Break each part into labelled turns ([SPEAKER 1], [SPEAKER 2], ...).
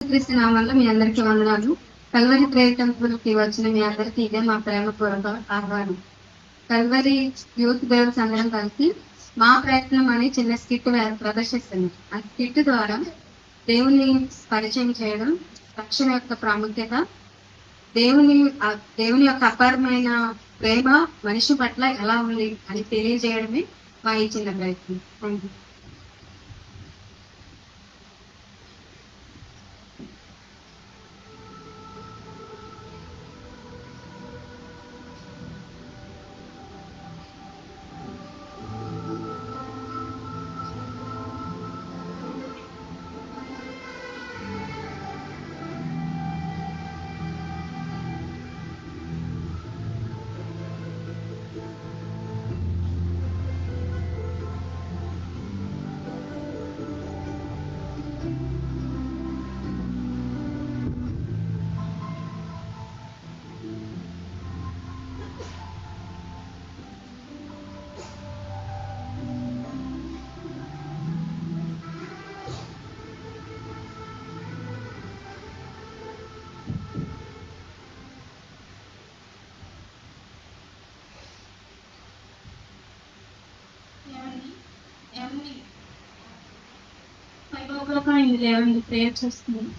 [SPEAKER 1] యేసుక్రీస్తు నామములో మీ అందరికీ వందనాలు. కల్వరి ప్రేయర్ టెంపుల్‌కి వచ్చిన మీ అందరికీ ఇదే మా ప్రేమపూర్వక ఆహ్వానం. కల్వరి యూత్ గర్ల్స్ అందరం కలిసి మా ప్రయత్నం అని చిన్న స్కిట్ ప్రదర్శిస్తున్నాం. ఆ స్కిట్ ద్వారా దేవుని పరిచయం చేయడం, రక్షణ యొక్క ప్రాముఖ్యత, దేవుని దేవుని యొక్క అపారమైన ప్రేమ మనిషి పట్ల ఎలా ఉంది అని తెలియజేయడమే మా ఈ చిన్న ప్రయత్నం. Thank you.
[SPEAKER 2] ప్రేయర్ చేస్తున్నాను.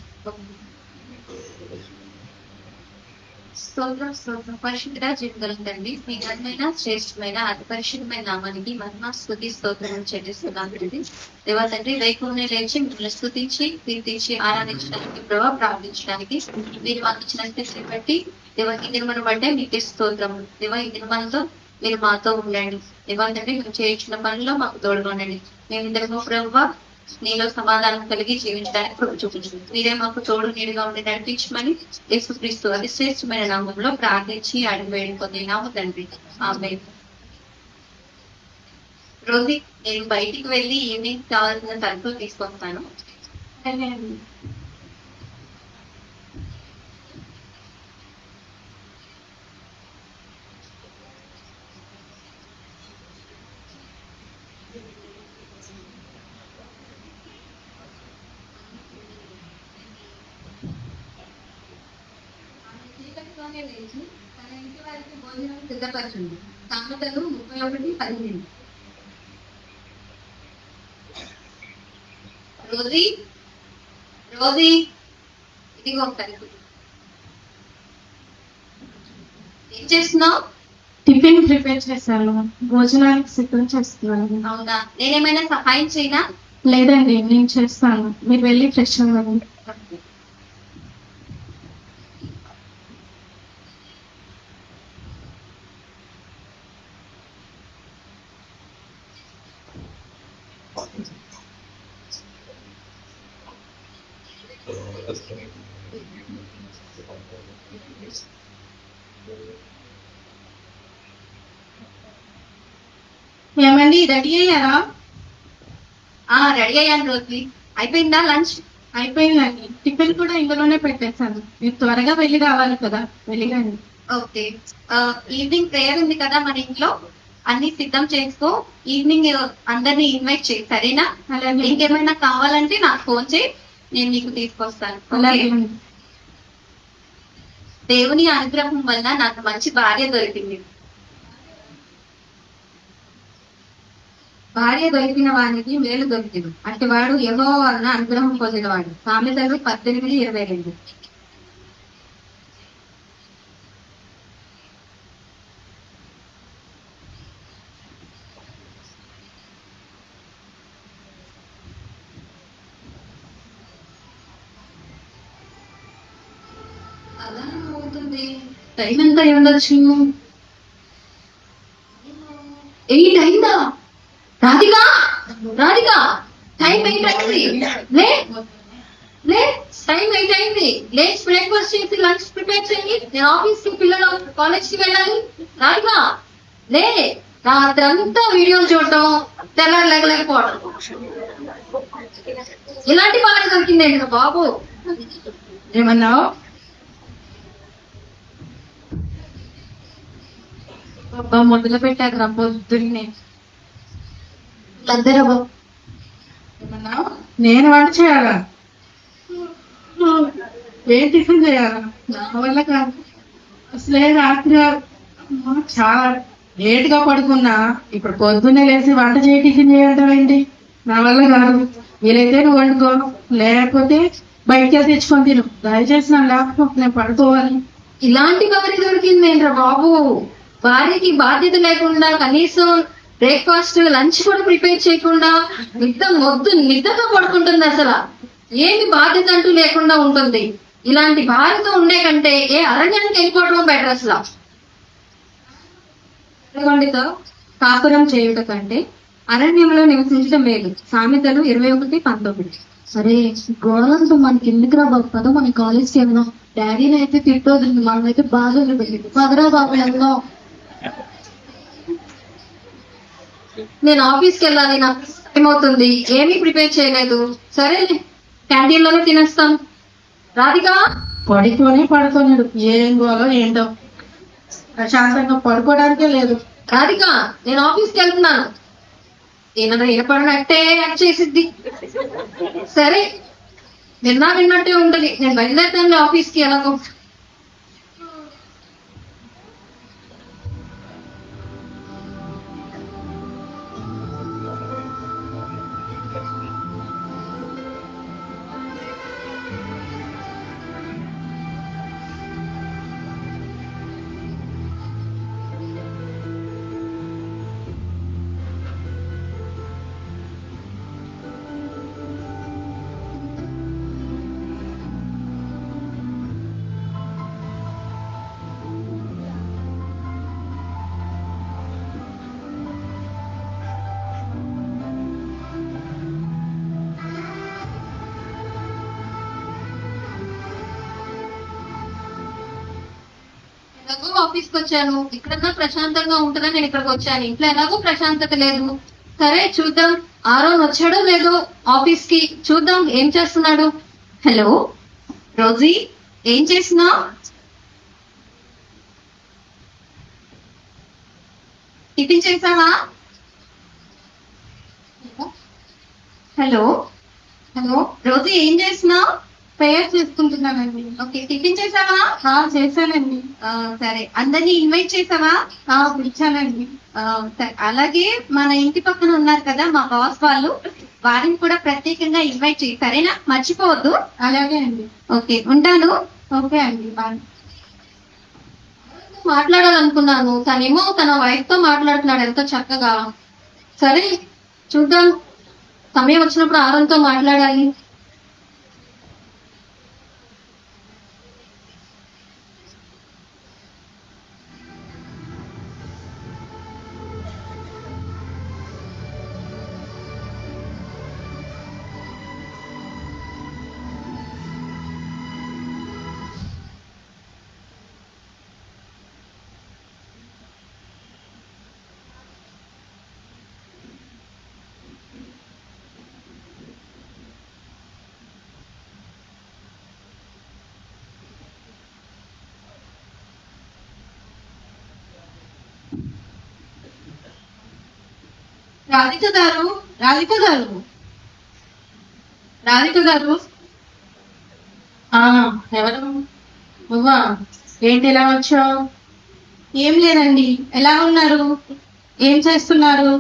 [SPEAKER 3] స్తోత్రం స్తోత్రం. పరిశుద్ధ జీవితం తండ్రి, మీ ఘనమైన శ్రేష్టమైన అతి పరిశుద్ధమైన నామానికి మహిమ స్తుతి స్తోత్రం చెల్లిస్తున్నాం తండ్రి. దేవా తండ్రి, వైకుంఠనే లేచి మిమ్మల్ని స్తుతించి కీర్తించి ఆరాధించడానికి, ప్రభావ ప్రార్థించడానికి మీరు మాకు ఇచ్చిన స్థితిని బట్టి దేవ ఈ నిర్మను బట్టే మీకే స్తోత్రం. దేవ ఈ నిర్మలతో మీరు మాతో ఉండండి. దేవా తండ్రి, మేము చేయించిన పనిలో మాకు తోడుగా ఉండండి. మేమిద్దరము ప్రభావ నీలో సమాధానం కలిగి జీవించడానికి కృప చూపించండి. మీరే మాకు తోడు నీడుగా ఉండి నడిపించమని యేసుక్రీస్తు అతి శ్రేష్టమైన నామంలో ప్రార్థించి అడిగి వేడుకొందినాము తండ్రి. ఆమేన్. రోజు నేను బయటికి వెళ్ళి ఈవినింగ్ కావాల్సిన సరుకులు తీసుకొస్తాను.
[SPEAKER 1] లేచి తన ఇంటి వారికి భోజనం సిద్ధపరచుంది. సామెతలు 31:15.
[SPEAKER 3] రోజీ రోజీ ఇదిగో కలుపు. ఏం చేస్తున్నావు?
[SPEAKER 2] టిఫిన్ ప్రిపేర్ చేశాను, భోజనానికి సిద్ధం చేస్తున్నాను.
[SPEAKER 3] అవునా, నేనేమైనా సహాయం చేయనా?
[SPEAKER 2] లేదండి, నేను చేస్తాను, మీరు వెళ్ళి ఫ్రెష్ అవ్వండి. ఏమండి, రెడీ అయ్యారా?
[SPEAKER 3] రెడీ అయ్యాను రోజీ. అయిపోయిందా లంచ్?
[SPEAKER 2] అయిపోయిందండి, టిఫిన్ కూడా ఇందులోనే పెట్టేశాను. మీరు త్వరగా వెళ్ళి రావాలి కదా, వెళ్ళిరండి.
[SPEAKER 3] ఓకే. ఈవినింగ్ ప్రేయర్ ఉంది కదా మన ఇంట్లో, అన్ని సిద్ధం చేసుకో. ఈవినింగ్ అందరినీ ఇన్వైట్ చేయి, సరేనా?
[SPEAKER 2] అలాగే.
[SPEAKER 3] ఇంకేమైనా కావాలంటే నాకు ఫోన్ చేయి, నేను నీకు తీసుకొస్తాను.
[SPEAKER 2] అలాగే.
[SPEAKER 3] దేవుని అనుగ్రహం వల్ల నాకు మంచి భార్య దొరికింది.
[SPEAKER 1] భార్య దొరికిన వానికి మేలు దొరికింది, అట్టి వాడు యెహోవా వలన అనుగ్రహం పొందినవాడు. సామెతలు 18:22.
[SPEAKER 3] అలా అవుతుంది.
[SPEAKER 2] టైం ఎంత అయి ఉండొచ్చు?
[SPEAKER 3] 8 అయిందా? రాధికా, రాధికా, టైం 8 అయింది. లే లే, టైం 8 అయింది. లేచి బ్రేక్ఫాస్ట్ చేసి లంచ్ ప్రిపేర్ చేయండి. నేను ఆఫీస్ కి పిల్లలు కాలేజ్ కి వెళ్ళాలి. రాధికా లే. రాత్రంతా వీడియోలు చూడటం, తెల్లారి లేకపోవడం, ఇలాంటి బాగా దొరికిందండి బాబు.
[SPEAKER 2] ఏమన్నావు? మొదలు పెట్టాక పొద్దున్నే
[SPEAKER 3] అందరూ
[SPEAKER 2] ఏమన్నావు? నేను వంట చేయాలా? ఏం టిఫిన్ చేయాలా? నా వల్ల కాదు. అసలే రాత్రి అమ్మా చాలా లేట్ గా పడుకున్నా. ఇప్పుడు పొద్దున్నే లేచి వంట చేయి టిఫిన్ చేయడం ఏంటి? నా వల్ల కాదు. వీలైతే నువ్వు వండుకో, లేకపోతే బయటకి వెళ్ళి తెచ్చుకొని తిను. దయచేసి నా ల్యాప్టాప్ నేను పడుకోవాలి.
[SPEAKER 1] ఇలాంటి భార్య దొరికిందేంట్రా బాబు. భార్యకి బాధ్యత లేకుండా కనీసం బ్రేక్ఫాస్ట్ లంచ్ కూడా ప్రిపేర్ చేయకుండా నిద్రగా పడుకుంటుంది. అసలు ఏమి బాధ్యత అంటూ లేకుండా ఉంటుంది. ఇలాంటి భార్యతో ఉండే కంటే ఏ అరణ్యానికి వెళ్ళిపోవడం బెటర్. అసలు అరగొండితో కాపురం చేయుట కంటే అరణ్యంలో నివసించడం మేలు. సామెతలు 21:19.
[SPEAKER 4] సరే గోడలతో మనకి ఎందుకురా బాబు కదా మన కాలేజ్కి వెళ్దాం. డాడీని అయితే తిట్టోదండి, మనమైతే బాగా వెళ్ళింది పదరా బాబు వెళ్దాం.
[SPEAKER 1] నేను ఆఫీస్కి వెళ్ళాలి, నాకు టైం అవుతుంది, ఏమీ ప్రిపేర్ చేయలేదు. సరే క్యాంటీన్ లోనే తినేస్తాను. రాధిక
[SPEAKER 2] పడుకోలేడు. ఏం గోలో ఏంటో, ప్రశాంతంగా పడుకోవడానికే లేదు.
[SPEAKER 1] రాధిక నేను ఆఫీస్కి వెళ్తున్నాను. ఏమన్నా వినపడినట్టే యాక్ట్ చేసిద్ది. సరే విన్నట్టే ఉంటది. నేను బయలుదేరుతాను ఆఫీస్కి. ఎలాగో ఎలాగో ఆఫీస్కి వచ్చాను. ఇక్కడన్నా ప్రశాంతంగా ఉంటుందని నేను ఇక్కడికి వచ్చాను. ఇంట్లో ఎలాగో ప్రశాంతత లేదు. సరే చూద్దాం, ఆరోన్ వచ్చాడో లేదో ఆఫీస్ కి. చూద్దాం ఏం చేస్తున్నాడు. హలో రోజీ, ఏం చేస్తున్నావు? టిఫిన్ చేసావా? హలో హలో రోజీ, ఏం చేస్తున్నావు?
[SPEAKER 2] ప్రేయర్ చేసుకుంటున్నానండి.
[SPEAKER 1] ఓకే, టిఫిన్ చేసావా?
[SPEAKER 2] చేశానండి.
[SPEAKER 1] సరే, అందరినీ ఇన్వైట్ చేసావా?
[SPEAKER 2] పిలిచానండి.
[SPEAKER 1] సరే, అలాగే మన ఇంటి పక్కన ఉన్నారు కదా మా బాస్ వాళ్ళు, వారిని కూడా ప్రత్యేకంగా ఇన్వైట్ చేయి, సరేనా? మర్చిపోవద్దు.
[SPEAKER 2] అలాగే అండి.
[SPEAKER 1] ఓకే, ఉంటాను.
[SPEAKER 2] ఓకే అండి, బాయ్.
[SPEAKER 1] మాట్లాడాలనుకున్నాను, తనేమో తన వైఫ్ తో మాట్లాడుతున్నాడు ఎంతో చక్కగా. సరే చూద్దాం, సమయం వచ్చినప్పుడు ఆరంతో మాట్లాడాలి. రాధిక గారు, రాధిక గారు, రాధిక గారు.
[SPEAKER 2] ఎవరు? నువ్వా? ఏంటి ఇలా వచ్చావు?
[SPEAKER 1] ఏం లేదండి, ఎలా ఉన్నారు?
[SPEAKER 2] ఏం చేస్తున్నారు?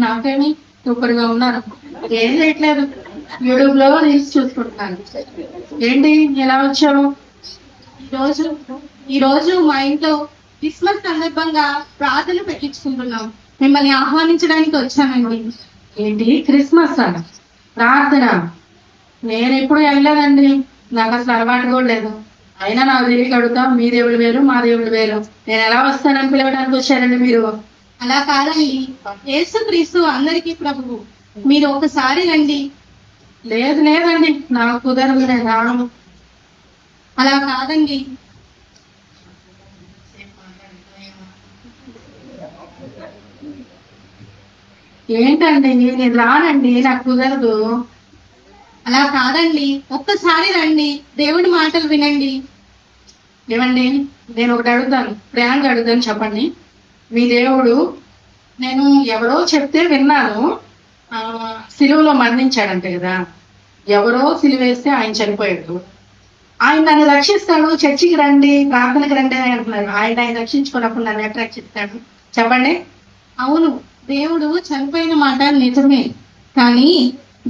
[SPEAKER 2] నాకేమి సూపర్ గా ఉన్నారు. ఏం చేయట్లేదు, యూట్యూబ్ లో రీల్స్ చూసుకుంటున్నాను. ఏంటి ఎలా వచ్చావు?
[SPEAKER 1] ఈరోజు మా ఇంట్లో క్రిస్మస్ సందర్భంగా ప్రార్థన పెట్టించుకుంటున్నాం. మిమ్మల్ని ఆహ్వానించడానికి వచ్చానండి.
[SPEAKER 2] ఏంటి క్రిస్మస్ అన్న ప్రార్థన? నేను ఎప్పుడు వెళ్ళలేదండి, నాకు అసలు అలవాటు కూడా లేదు. అయినా నాకు తెలియక అడుగుతా, మీ దేవుడు వేరు మా దేవుడు వేరు, నేను ఎలా వస్తానని పిలవడానికి వచ్చారండి మీరు?
[SPEAKER 1] అలా కాదండి, యేసుక్రీస్తు అందరికీ ప్రభువు. మీరు ఒకసారి రండి.
[SPEAKER 2] లేదు లేదండి, నాకు కుదరదు, నేను రావడం.
[SPEAKER 1] అలా కాదండి.
[SPEAKER 2] ఏంటండి, నేను రానండి, నాకు కుదరదు.
[SPEAKER 1] అలా కాదండి, ఒక్కసారి రండి, దేవుడి మాటలు వినండి.
[SPEAKER 2] ఏమండి, నేను ఒకటి అడుగుతాను, ప్రేమగా అడుగుతాను, చెప్పండి. మీ దేవుడు, నేను ఎవరో చెప్తే విన్నాను, సిలువలో మరణించాడంట కదా, ఎవరో సిలువేస్తే ఆయన చనిపోయాడు. ఆయన నన్ను రక్షిస్తాడు, చర్చికి రండి, ప్రార్థనకి రండి అని అంటున్నారు. ఆయన రక్షించుకున్నప్పుడు నన్ను ఎట్లా రక్షిస్తాడు చెప్పండి?
[SPEAKER 5] అవును, దేవుడు చనిపోయిన మాట నిజమే, కానీ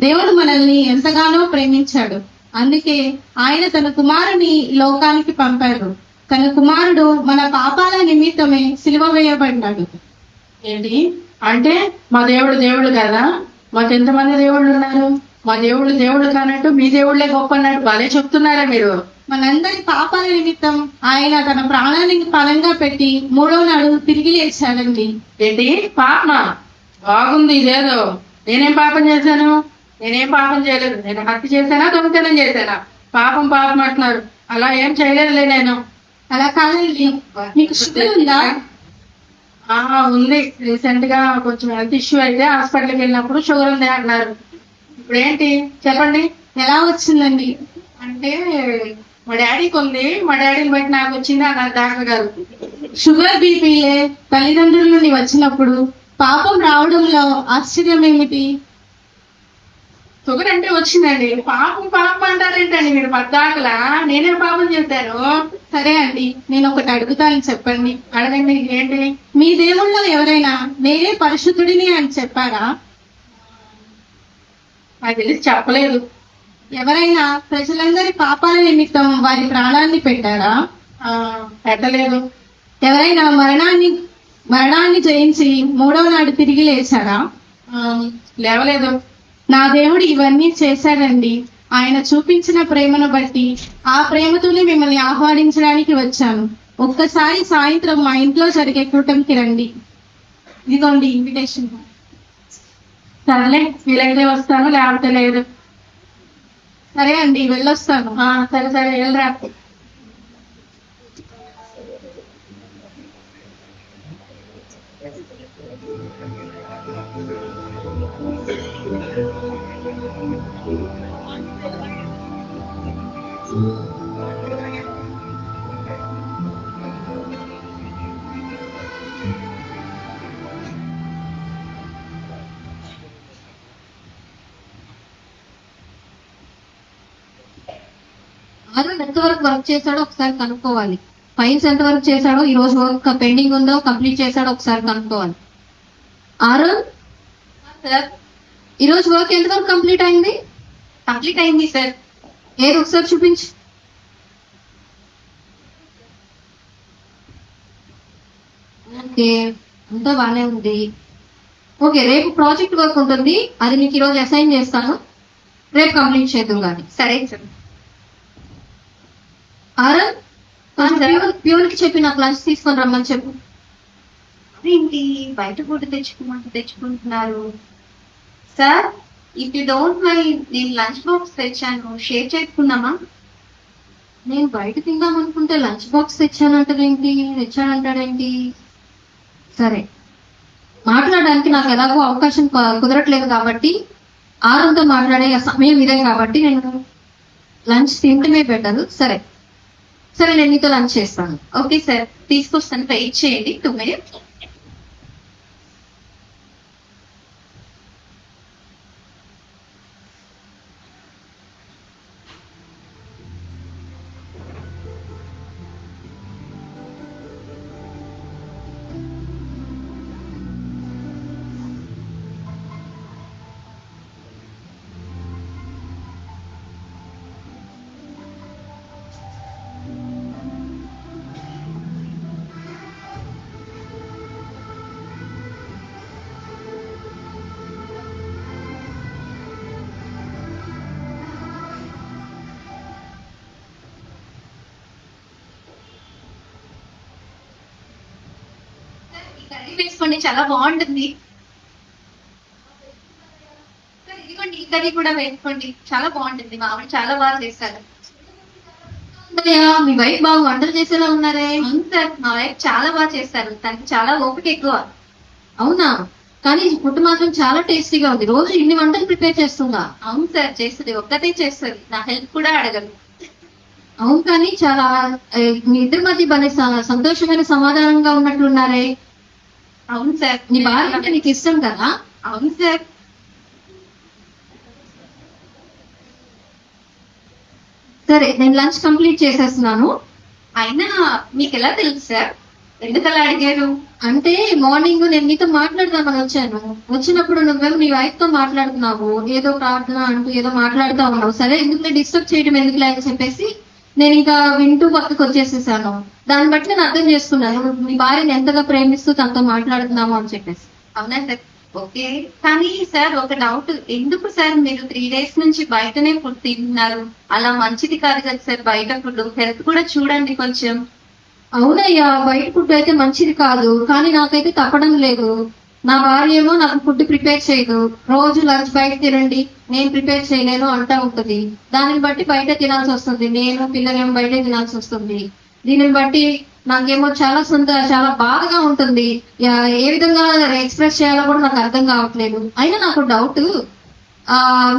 [SPEAKER 5] దేవుడు మనల్ని ఎంతగానో ప్రేమించాడు. అందుకే ఆయన తన కుమారుని లోకానికి పంపాడు. తన కుమారుడు మన పాపాల నిమిత్తమే సిలువ వేయబడ్డాడు.
[SPEAKER 2] ఏంటి అంటే మా దేవుడు దేవుడు కదా? మాకు ఎంతమంది దేవుళ్ళు ఉన్నారు? మా దేవుళ్ళు దేవుళ్ళు కానట్టు మీ దేవుళ్ళే గొప్ప అన్నట్టు భలే చెప్తున్నారా మీరు?
[SPEAKER 5] మనందరి పాపాల నిమిత్తం ఆయన తన ప్రాణాన్ని ఫలంగా పెట్టి 3వ నాడు తిరిగి లేచాడండి.
[SPEAKER 2] ఏంటి పాపమా? బాగుంది ఇదేదో. నేనేం పాపం చేశాను? నేనేం పాపం చేయలేదు. నేను హత్య చేశానా, దొంగతనం చేశానా? పాపం పాపం అంటున్నారు. అలా ఏం చేయలేదులే నేను.
[SPEAKER 5] అలా కాదండి. మీకు షుగర్ ఉందా?
[SPEAKER 2] ఉంది. రీసెంట్ గా కొంచెం హెల్త్ ఇష్యూ అయితే హాస్పిటల్కి వెళ్ళినప్పుడు షుగర్ ఉంది అన్నారు. ఇప్పుడు ఏంటి చెప్పండి?
[SPEAKER 5] ఎలా వచ్చిందండి?
[SPEAKER 2] అంటే మా డాడీకి ఉంది, మా డాడీని బట్టి నాకు వచ్చింది అన్నారు డాక్టర్ గారు.
[SPEAKER 5] షుగర్ బీపీలే తల్లిదండ్రుల నుండి వచ్చినప్పుడు పాపం రావడంలో ఆశ్చర్యం ఏమిటి?
[SPEAKER 2] షుగర్ అంటే వచ్చిందండి. పాపం పాపం అంటారేంటండి మీరు పద్దాకలా? నేనేం పాపం చేశాను?
[SPEAKER 5] సరే అండి, నేను ఒకటి అడుగుతాను, చెప్పండి.
[SPEAKER 2] అడగండి. ఏంటి?
[SPEAKER 5] మీ దేవుళ్ళో ఎవరైనా నేనే పరిశుద్ధుడిని అని చెప్పారా?
[SPEAKER 2] నాకు తెలిసి చెప్పలేదు.
[SPEAKER 5] ఎవరైనా ప్రజలందరి పాపాల నిమిత్తం వారి ప్రాణాన్ని పెట్టారా?
[SPEAKER 2] పెట్టలేదు.
[SPEAKER 5] ఎవరైనా మరణాన్ని జయించి 3వ నాడు తిరిగి లేచారా?
[SPEAKER 2] లేవలేదు.
[SPEAKER 5] నా దేవుడు ఇవన్నీ చేశాడండి. ఆయన చూపించిన ప్రేమను బట్టి ఆ ప్రేమతోనే మిమ్మల్ని ఆహ్వానించడానికి వచ్చాను. ఒక్కసారి సాయంత్రం మా ఇంట్లో జరిగే కూటమికి రండి. ఇదిగోండి ఇన్విటేషన్.
[SPEAKER 2] సరేలే, వీలైతే వస్తాను, లేకపోతే లేదు.
[SPEAKER 5] సరే అండి, వెళ్ళొస్తాను.
[SPEAKER 2] సరే సరే వెళ్ళరా.
[SPEAKER 1] ఆరోన్ ఎంతవరకు వర్క్ చేశాడో ఒకసారి కనుక్కోవాలి. ఫైల్స్ ఎంత వరకు చేశాడో, ఈ రోజు వర్క్ పెండింగ్ ఉందో కంప్లీట్ చేశాడో ఒకసారి కనుక్కోవాలి. ఆరోన్
[SPEAKER 3] సార్,
[SPEAKER 1] ఈ రోజు వర్క్ ఎంతవరకు కంప్లీట్ అయింది?
[SPEAKER 3] కంప్లీట్ అయింది సార్.
[SPEAKER 1] ఏది ఒకసారి చూపించు. ఓకే, అంతా బాగానే ఉంది. ఓకే, రేపు ప్రాజెక్ట్ వర్క్ ఉంటుంది, అది మీకు ఈరోజు అసైన్ చేస్తాను, రేపు కంప్లీట్ చేద్దాం కానీ.
[SPEAKER 3] సరే సార్.
[SPEAKER 1] ఆరోన్ ప్యూన్ కి చెప్పి నాకు లంచ్ తీసుకొని రమ్మని చెప్పు.
[SPEAKER 3] అదేంటి బయట ఫుడ్ తెచ్చుకుంటున్నారు sir? If you don't mind, నేను లంచ్ బాక్స్ తెచ్చాను, షేర్ చేసుకుందామా?
[SPEAKER 1] నేను బయట తిందాం అనుకుంటే లంచ్ బాక్స్ తెచ్చానంటాడేంటి? సరే, మాట్లాడడానికి నాకు ఎలాగో అవకాశం కుదరట్లేదు కాబట్టి, ఆరోన్తో మాట్లాడే సమయం ఇదే కాబట్టి నేను లంచ్ తింటమే పెట్టదు. సరే సరే, నేను నీతో లంచ్ చేస్తాను.
[SPEAKER 3] ఓకే సార్, తీసుకొస్తాను, వెయిట్ చేయండి 2 minutes. కర్రీ వేసుకోండి, చాలా బాగుంటుంది. సార్ ఇదిగోండి, ఈ కర్రీ కూడా వేసుకోండి, చాలా బాగుంటుంది. మా ఆవిడ చాలా బాగా చేస్తారు.
[SPEAKER 1] మీ వైఫ్ బాగా వంటలు చేసేలా ఉన్నారే.
[SPEAKER 3] అవును సార్, మా వైఫ్ చాలా బాగా చేస్తారు, తనకి చాలా ఓపిక ఎక్కువ.
[SPEAKER 1] అవునా? కానీ ఫుడ్ మాత్రం చాలా టేస్టీగా ఉంది. రోజు ఇన్ని వంటలు ప్రిపేర్ చేస్తుందా?
[SPEAKER 3] అవును సార్, చేస్తుంది, ఒక్కతే చేస్తుంది, నా హెల్ప్ కూడా అడగదు.
[SPEAKER 1] అవును, కానీ చాలా మీ ఇద్దరి మధ్య భలే సంతోషమైన సమాధానంగా ఉన్నట్లున్నారే.
[SPEAKER 3] అవును సార్.
[SPEAKER 1] నీ భార్య అంటే నీకు ఇష్టం కదా?
[SPEAKER 3] అవును సార్.
[SPEAKER 1] సరే, నేను లంచ్ కంప్లీట్ చేసేస్తున్నాను.
[SPEAKER 3] అయినా మీకు ఎలా తెలుసు సార్? ఎందుకు అలా అడిగారు?
[SPEAKER 1] అంటే మార్నింగ్ నేను మీతో మాట్లాడదామని వచ్చాను. వచ్చినప్పుడు నువ్వేమో నీ వైఫ్ తో మాట్లాడుతున్నావు, ఏదో ప్రార్థన అంటూ ఏదో మాట్లాడుతూ ఉన్నావు. సరే, ఎందుకు డిస్టర్బ్ చేయడం ఎందుకులే అని చెప్పేసి నేను ఇంకా వింటూ పక్కకు వచ్చేసేసాను. దాన్ని బట్టి నేను అర్థం చేసుకున్నాను నీ భార్యని ఎంతగా ప్రేమిస్తూ తనతో మాట్లాడుతున్నాము అని చెప్పేసి.
[SPEAKER 3] అవునా సార్? ఓకే. కానీ సార్ ఒక డౌట్, ఎందుకు సార్ మీరు 3 days నుంచి బయటనే ఫుడ్ తింటున్నారు? అలా మంచిది కాదు కదా సార్ బయట ఫుడ్. హెల్త్ కూడా చూడండి కొంచెం.
[SPEAKER 1] అవునయ్యా, బయట ఫుడ్ అయితే మంచిది కాదు, కానీ నాకైతే తప్పడం లేదు. నా భార్య ఏమో నాకు ఫుడ్ ప్రిపేర్ చేయదు. రోజు లంచ్ బయట తినండి, నేను ప్రిపేర్ చేయలేను అంటా ఉంటుంది. దానిని బట్టి బయట తినాల్సి వస్తుంది, నేను పిల్లలేమో బయట తినాల్సి వస్తుంది. దీనిని బట్టి నాకేమో చాలా బాధగా ఉంటుంది. ఏ విధంగా ఎక్స్ప్రెస్ చేయాలో కూడా నాకు అర్థం కావట్లేదు. అయినా నాకు డౌట్,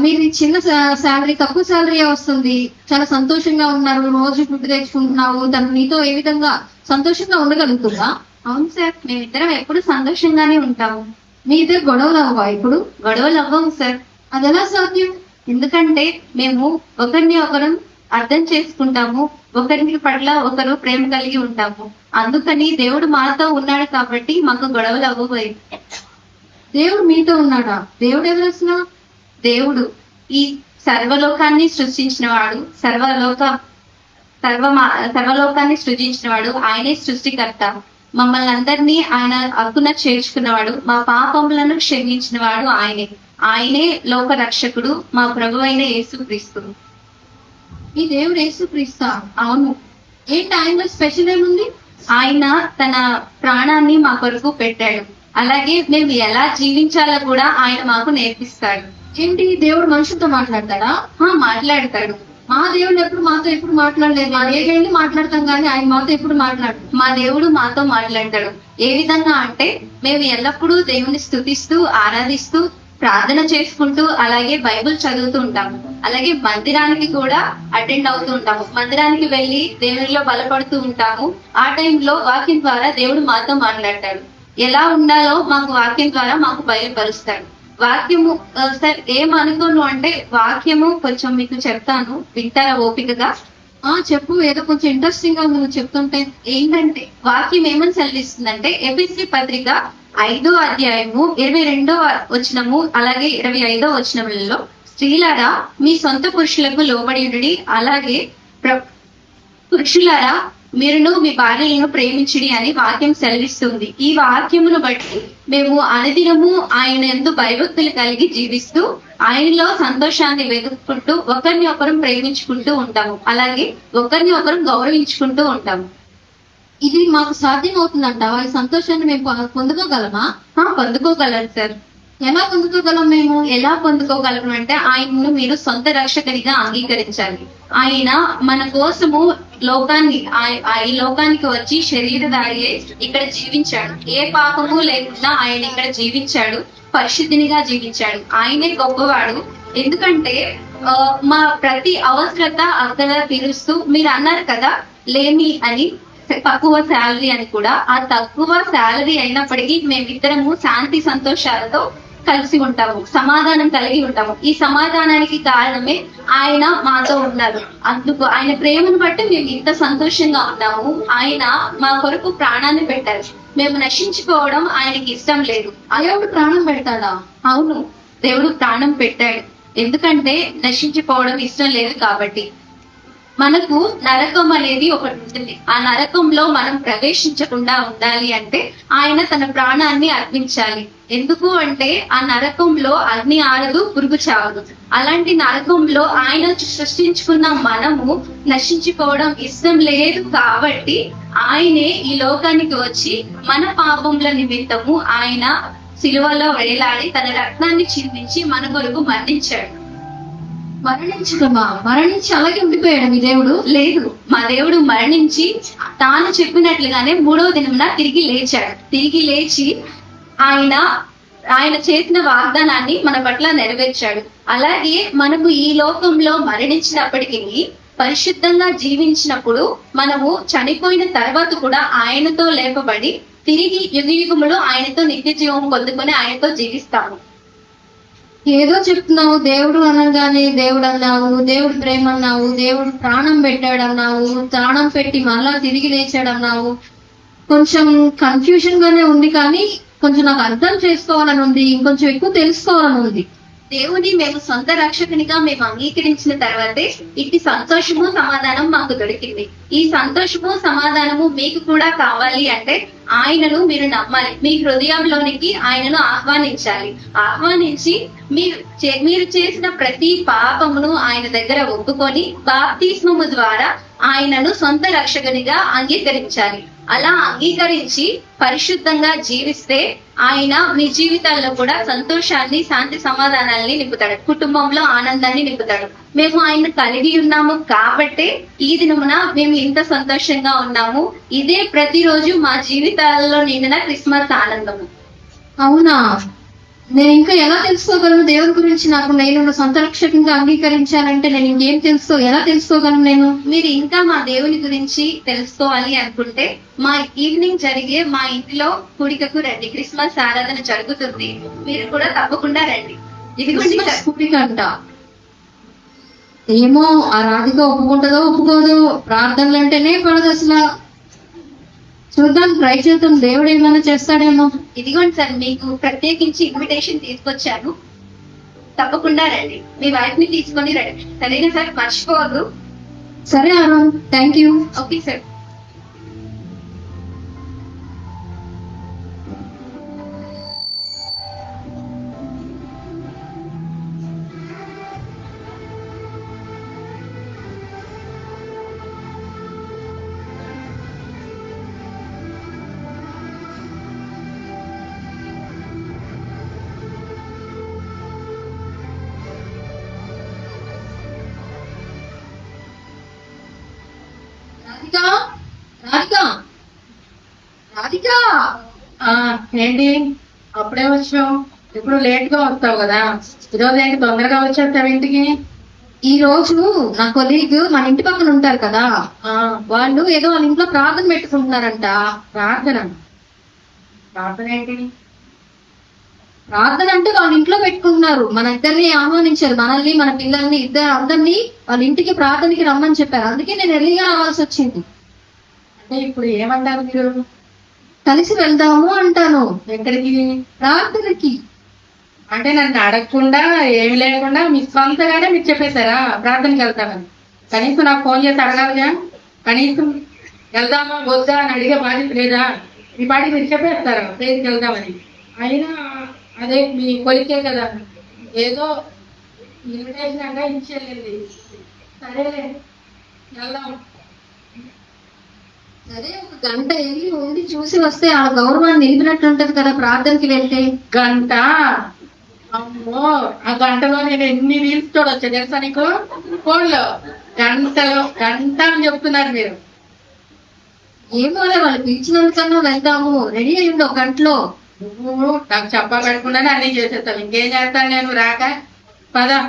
[SPEAKER 1] మీరు చిన్న శాలరీ, తక్కువ శాలరీ వస్తుంది, చాలా సంతోషంగా ఉన్నారు, రోజు ఫుడ్ తెచ్చుకుంటున్నావు, తను నీతో ఏ విధంగా సంతోషంగా ఉండగలుగుతుందా?
[SPEAKER 3] అవును సార్, మేమిద్దరం ఎప్పుడు సంతోషంగానే ఉంటాము.
[SPEAKER 1] మీ ఇద్దరు గొడవలు అవ్వవా ఇప్పుడు?
[SPEAKER 3] గొడవలు అవ్వము సార్.
[SPEAKER 1] అది ఎలా సాధ్యం?
[SPEAKER 3] ఎందుకంటే మేము ఒకరిని ఒకరం అర్థం చేసుకుంటాము, ఒకరికి పట్ల ఒకరు ప్రేమ కలిగి ఉంటాము. అందుకని దేవుడు మాతో ఉన్నాడు కాబట్టి మాకు గొడవలు అవ్వబోయి.
[SPEAKER 1] దేవుడు మీతో ఉన్నాడా? దేవుడు ఎవరు అసలు?
[SPEAKER 3] దేవుడు ఈ సర్వలోకాన్ని సృష్టించిన వాడు, సర్వలోకాన్ని సృజించిన వాడు, ఆయనే సృష్టికర్త. మమ్మల్ని అందరినీ ఆయన హక్కున చేర్చుకున్నవాడు, మా పాపములను క్షమించిన వాడు ఆయనే లోక రక్షకుడు, మా ప్రభు అయిన యేసుక్రీస్తు.
[SPEAKER 1] ఈ దేవుడు యేసుక్రీస్తా?
[SPEAKER 3] అవును.
[SPEAKER 1] ఏంటి ఆయనలో స్పెషల్ ఏముంది?
[SPEAKER 3] ఆయన తన ప్రాణాన్ని మా కొరకు పెట్టాడు. అలాగే మేము ఎలా జీవించాలో కూడా ఆయన మాకు నేర్పిస్తాడు.
[SPEAKER 1] ఏంటి, దేవుడు మనుషులతో మాట్లాడతాడా?
[SPEAKER 3] మాట్లాడతాడు.
[SPEAKER 1] మా దేవుడు మాతో ఎప్పుడు మాట్లాడలేదు. ఏదైనా మాట్లాడతాం కానీ ఆయన మాతో ఎప్పుడు మాట్లాడు.
[SPEAKER 3] మా దేవుడు మాతో మాట్లాడతాడు. ఏ విధంగా అంటే, మేము ఎల్లప్పుడూ దేవుని స్తుతిస్తూ ఆరాధిస్తూ ప్రార్థన చేసుకుంటూ అలాగే బైబిల్ చదువుతూ ఉంటాము. అలాగే మందిరానికి కూడా అటెండ్ అవుతూ ఉంటాము. మందిరానికి వెళ్ళి దేవునిలో బలపడుతూ ఉంటాము. ఆ టైంలో వాక్యం ద్వారా దేవుడు మాతో మాట్లాడతాడు. ఎలా ఉండాలో మాకు వాక్యం ద్వారా మాకు బయలుపరుస్తాడు. వాక్యము సార్ ఏమనుకోను అంటే, వాక్యము కొంచెం మీకు చెప్తాను, వింటారా ఓపికగా?
[SPEAKER 1] చెప్పు, ఏదో కొంచెం ఇంట్రెస్టింగ్ గా నువ్వు చెప్తుంటే.
[SPEAKER 3] ఏంటంటే వాక్యం ఏమని సెలవిస్తుందంటే, ఎఫెసీ పత్రిక 5వ అధ్యాయము 22వ వచనము అలాగే 25వ వచనములలో, స్త్రీలారా మీ సొంత పురుషులకు లోబడి, అలాగే పురుషులారా మీరును మీ భార్యలను ప్రేమించుడి అని వాక్యం సెలవిస్తుంది. ఈ వాక్యమును బట్టి మేము అనుదినము ఆయన యందు భయభక్తులు కలిగి జీవిస్తూ ఆయనలో సంతోషాన్ని వెతుక్కుంటూ ఒకరిని ఒకరం ప్రేమించుకుంటూ ఉంటాము. అలాగే ఒకరిని ఒకరం గౌరవించుకుంటూ ఉంటాము.
[SPEAKER 1] ఇది మాకు సాధ్యం అవుతుందంటావా? ఈ సంతోషాన్ని మేము పొందుకోగలమా?
[SPEAKER 3] పొందుకోగలరు సార్.
[SPEAKER 1] ఎలా పొందుకోగలం మేము?
[SPEAKER 3] ఎలా పొందుకోగలము అంటే, ఆయనను మీరు సొంత రక్షకుడిగా అంగీకరించాలి. ఆయన మన కోసము ఈ లోకానికి వచ్చి శరీరధారి ఇక్కడ జీవించాడు. ఏ పాపము లేకుండా ఆయన ఇక్కడ జీవించాడు, పరిశుద్ధినిగా జీవించాడు. ఆయనే గొప్పవాడు. ఎందుకంటే మా ప్రతి అవసరత అక్కడ తీరుస్తూ, మీరు అన్నారు కదా లేమి అని, తక్కువ శాలరీ అని కూడా. ఆ తక్కువ శాలరీ అయినప్పటికీ మేమిద్దరము శాంతి సంతోషాలతో కలిసి ఉంటాము, సమాధానం కలిగి ఉంటాము. ఈ సమాధానానికి కారణమే ఆయన మాతో ఉన్నారు. అందుకు ఆయన ప్రేమను బట్టి మేము ఇంత సంతోషంగా ఉన్నాము. ఆయన మా కొరకు ప్రాణాన్ని పెట్టారు. మేము నశించుకోవడం ఆయనకి ఇష్టం లేదు.
[SPEAKER 1] దేవుడు ప్రాణం పెడతాడా?
[SPEAKER 3] అవును, దేవుడు ప్రాణం పెట్టాడు. ఎందుకంటే నశించుకోవడం ఇష్టం లేదు కాబట్టి. మనకు నరకం అనేది ఒకటి ఉంటుంది. ఆ నరకంలో మనం ప్రవేశించకుండా ఉండాలి అంటే ఆయన తన ప్రాణాన్ని అర్పించాలి. ఎందుకు అంటే ఆ నరకంలో అగ్ని ఆరదు, పురుగు చావదు. అలాంటి నరకంలో ఆయన సృష్టించుకున్న మనము నశించుకోవడం ఇష్టం లేదు కాబట్టి ఆయనే ఈ లోకానికి వచ్చి మన పాపముల నిమిత్తము ఆయన సిలువలో వేలాడి తన రక్తాన్ని చిందించి మన కొరకు మరణించాడు.
[SPEAKER 1] మరణించి అలాగే ఉండిపోయాడు మీ దేవుడు?
[SPEAKER 3] లేదు, మా దేవుడు మరణించి తాను చెప్పినట్లుగానే 3వ దినమున తిరిగి లేచాడు. తిరిగి లేచి ఆయన చేసిన వాగ్దానాన్ని మన పట్ల నెరవేర్చాడు. అలాగే మనకు ఈ లోకంలో మరణించినప్పటికీ పరిశుద్ధంగా జీవించినప్పుడు మనము చనిపోయిన తర్వాత కూడా ఆయనతో లేపబడి తిరిగి యుగయుగములో ఆయనతో నిత్య జీవం పొందుకొని ఆయనతో జీవిస్తాము.
[SPEAKER 1] ఏదో చెప్తున్నావు, దేవుడు అనగానే దేవుడు అన్నావు, దేవుడు ప్రేమ అన్నావు, దేవుడు ప్రాణం పెట్టాడు అన్నావు, ప్రాణం పెట్టి మళ్ళా తిరిగి లేచాడు అన్నావు. కొంచెం కన్ఫ్యూజన్ గానే ఉంది, కానీ కొంచెం నాకు అర్థం చేసుకోవాలని ఉంది, ఇంకొంచెం ఎక్కువ తెలుసుకోవాలని ఉంది.
[SPEAKER 3] దేవుని మేము సొంత రక్షకునిగా మేము అంగీకరించిన తర్వాతే ఇట్టి సంతోషము సమాధానం మాకు దొరికింది. ఈ సంతోషము సమాధానము మీకు కూడా కావాలి అంటే ఆయనను మీరు నమ్మాలి. మీ హృదయంలోనికి ఆయనను ఆహ్వానించాలి. ఆహ్వానించి మీరు చేసిన ప్రతి పాపమును ఆయన దగ్గర ఒప్పుకొని బాప్తిస్మము ద్వారా ఆయనను సొంత రక్షకునిగా అంగీకరించాలి. అలా అంగీకరించి పరిశుద్ధంగా జీవిస్తే ఆయన మీ జీవితాల్లో కూడా సంతోషాన్ని, శాంతి సమాధానాన్ని నింపుతాడు, కుటుంబంలో ఆనందాన్ని నింపుతాడు. మేము ఆయన కలిగి ఉన్నాము కాబట్టే ఈ దినమున మేము ఇంత సంతోషంగా ఉన్నాము. ఇదే ప్రతిరోజు మా జీవితాల్లో నిండిన క్రిస్మస్ ఆనందము.
[SPEAKER 1] అవునా? నేను ఇంకా ఎలా తెలుసుకోగలను దేవుని గురించి? నాకు నేను సొంత రక్షకంగా అంగీకరించాలంటే నేను ఇంకేం ఎలా తెలుసుకోగలను నేను?
[SPEAKER 3] మీరు ఇంకా మా దేవుని గురించి తెలుసుకోవాలి అనుకుంటే మా ఈవినింగ్ జరిగే మా ఇంటిలో కూడికకు రండి. క్రిస్మస్ ఆరాధన జరుగుతుంది, మీరు కూడా తప్పకుండా రండి. ఇదిగోండి
[SPEAKER 1] క్రిస్మస్ కూడికంట. ఏమో ఆ రాధిక ఒప్పుకుంటుందో ఒప్పుకోదో, ప్రార్థనలు అంటేనే పడదు అసలు. చూద్దాం, ట్రై చేద్దాం, దేవుడు ఏమైనా చేస్తాడేమో.
[SPEAKER 3] ఇదిగోండి సార్, మీకు ప్రత్యేకించి ఇన్విటేషన్ తీసుకొచ్చాను, తప్పకుండా రండి. మీ వైఫ్ ని తీసుకొని రండి, సరేనా సార్? మర్చిపోవద్దు.
[SPEAKER 1] సరే Arun, thank you.
[SPEAKER 3] Okay sir.
[SPEAKER 1] Radhika, Radhika, Radhika.
[SPEAKER 2] ఏంటి అప్పుడే వచ్చావు? ఇప్పుడు లేట్ గా వస్తావు కదా, ఈరోజు ఏంటి తొందరగా వచ్చేస్తావు ఇంటికి?
[SPEAKER 1] ఈ రోజు నా కొలీగ్ మన ఇంటి పక్కన ఉంటారు కదా, వాళ్ళు ఏదో వాళ్ళ ఇంట్లో ప్రార్థన పెట్టుకుంటున్నారంట.
[SPEAKER 2] ప్రార్థన? ప్రార్థన ఏంటి?
[SPEAKER 1] ప్రార్థన అంటే వాళ్ళ ఇంట్లో పెట్టుకుంటున్నారు. మన ఇద్దరిని ఆహ్వానించారు, మనల్ని, మన పిల్లల్ని, అందరినీ వాళ్ళ ఇంటికి ప్రార్థనకి రమ్మని చెప్పారు. అందుకే నేను ఎర్లీగా రావాల్సి వచ్చింది.
[SPEAKER 2] అంటే ఇప్పుడు ఏమంటారు మీరు?
[SPEAKER 1] కలిసి వెళ్దాము అంటాను.
[SPEAKER 2] ఎక్కడికి?
[SPEAKER 1] ప్రార్థనకి.
[SPEAKER 2] అంటే నన్ను అడగకుండా ఏమి లేకుండా మీ సొంతగానే మీరు చెప్పేశారా ప్రార్థనకి వెళ్తామని? కనీసం నాకు ఫోన్ చేసి అడగాలిగా, కనీసం వెళ్దామా వద్దా అని అడిగే బాధ్యత లేదా? మీ పాటికి మీరు చెప్పేస్తారా ప్లేస్కి వెళ్దామని? అయినా అదే మీ కొలికే కదా, ఏదో ఇన్విటేషన్ అంటే ఇచ్చేళ్ళింది. సరేలే, వెళ్దాం.
[SPEAKER 1] సరే, ఒక గంట వెళ్ళి ఉండి చూసి వస్తే ఆ గౌరవాన్ని నిలిపినట్టు ఉంటది కదా ప్రార్థనకి వెళ్తే.
[SPEAKER 2] గంట? అమ్మో, ఆ గంటలో నేను ఎన్ని రీల్స్ చూడొచ్చా తెలుసా నీకు ఫోన్లో? గంట అని చెప్తున్నారు మీరు.
[SPEAKER 1] ఏమో వాళ్ళు పిలిచినందుకన్నా వెళ్దాము, రెడీ అయ్యింది ఒక గంటలో.
[SPEAKER 2] నువ్వు నాకు చెప్పా పెట్టకుండానే అన్ని చేసేస్తావు, ఇంకేం చేస్తాను నేను రాక? పద.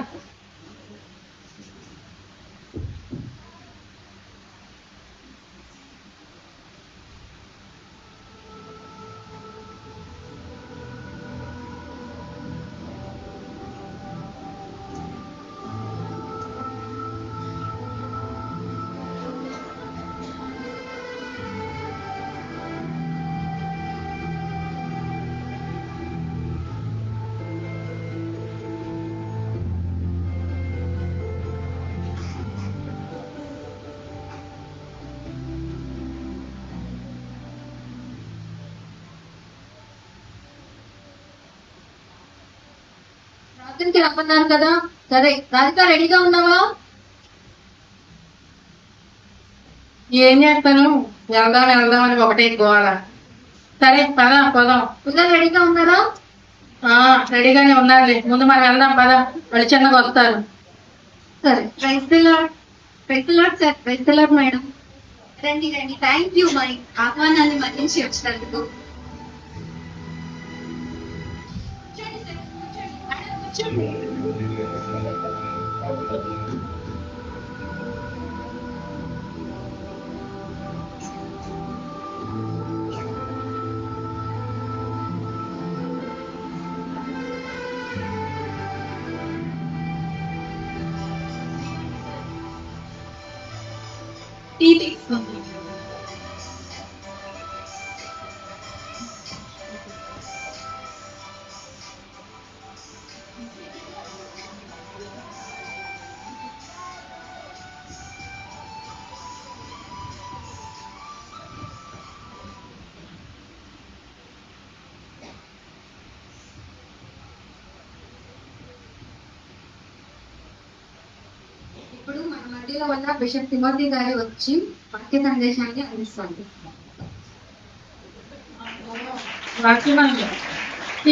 [SPEAKER 1] ప్రార్థనకి రమ్మన్నాను కదా. సరే రాధిక, రెడీగా ఉన్నావా?
[SPEAKER 2] ఏం చేస్తాను, వెళ్దాం వెళ్దాం అని ఒకటే గోల. సరే పద పోదాం.
[SPEAKER 1] పిల్లలు రెడీగా ఉన్నారా?
[SPEAKER 2] రెడీగానే ఉన్నారులే, ముందు మనం వెళ్దాం పద, వాళ్ళు చిన్నగా వస్తారు.
[SPEAKER 1] సరే.
[SPEAKER 3] Praise the Lord. Praise the Lord sir. Praise the Lord madam. రండి రండి, థ్యాంక్ యూ మరి ఆహ్వానాన్ని మన్నించి వచ్చినందుకు. కూర్చోండి.
[SPEAKER 5] టీ తీసుకుంది.
[SPEAKER 1] ఇప్పుడు మన మధ్యలో ఉన్న బిషప్ తిమోతి గారు వచ్చి వాక్య సందేశాన్ని అందిస్తారు.
[SPEAKER 2] వాక్యమంగా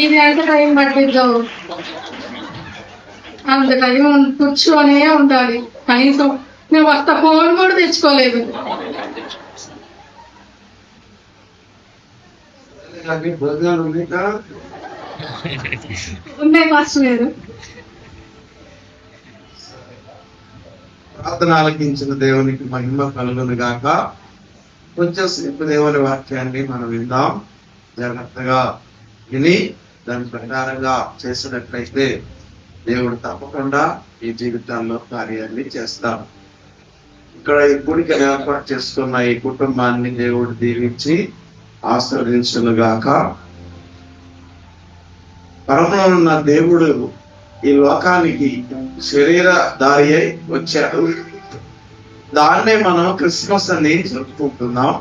[SPEAKER 2] ఇది ఎంత టైం పట్టిద్దో అంత టైం కూర్చొనే ఉండాలి. కనీసం నేను వస్తా ఫోన్ కూడా తెచ్చుకోలేదు.
[SPEAKER 6] భోజనాలు
[SPEAKER 2] ఉన్నాయి మాస్టర్ గారు.
[SPEAKER 6] ప్రార్థన ఆలకించిన దేవునికి మహిమ కలుగును గాక. కొంచెం సేపు దేవుని వాక్యాన్ని మనం విందాం. జాగ్రత్తగా విని దాని ప్రకారంగా చేసినట్లయితే దేవుడు తప్పకుండా ఈ జీవితాల్లో కార్యాన్ని చేస్తాం. ఇక్కడ ఈ గుడికి ఏర్పాటు చేసుకున్న ఈ కుటుంబాన్ని దేవుడు దీవించి ఆశీర్వదించును గాక. పరమలో ఉన్న దేవుడు ఈ లోకానికి శరీరధారి అయి వచ్చాడు. దాన్నే మనం క్రిస్మస్ అని జరుపుకుంటున్నాం.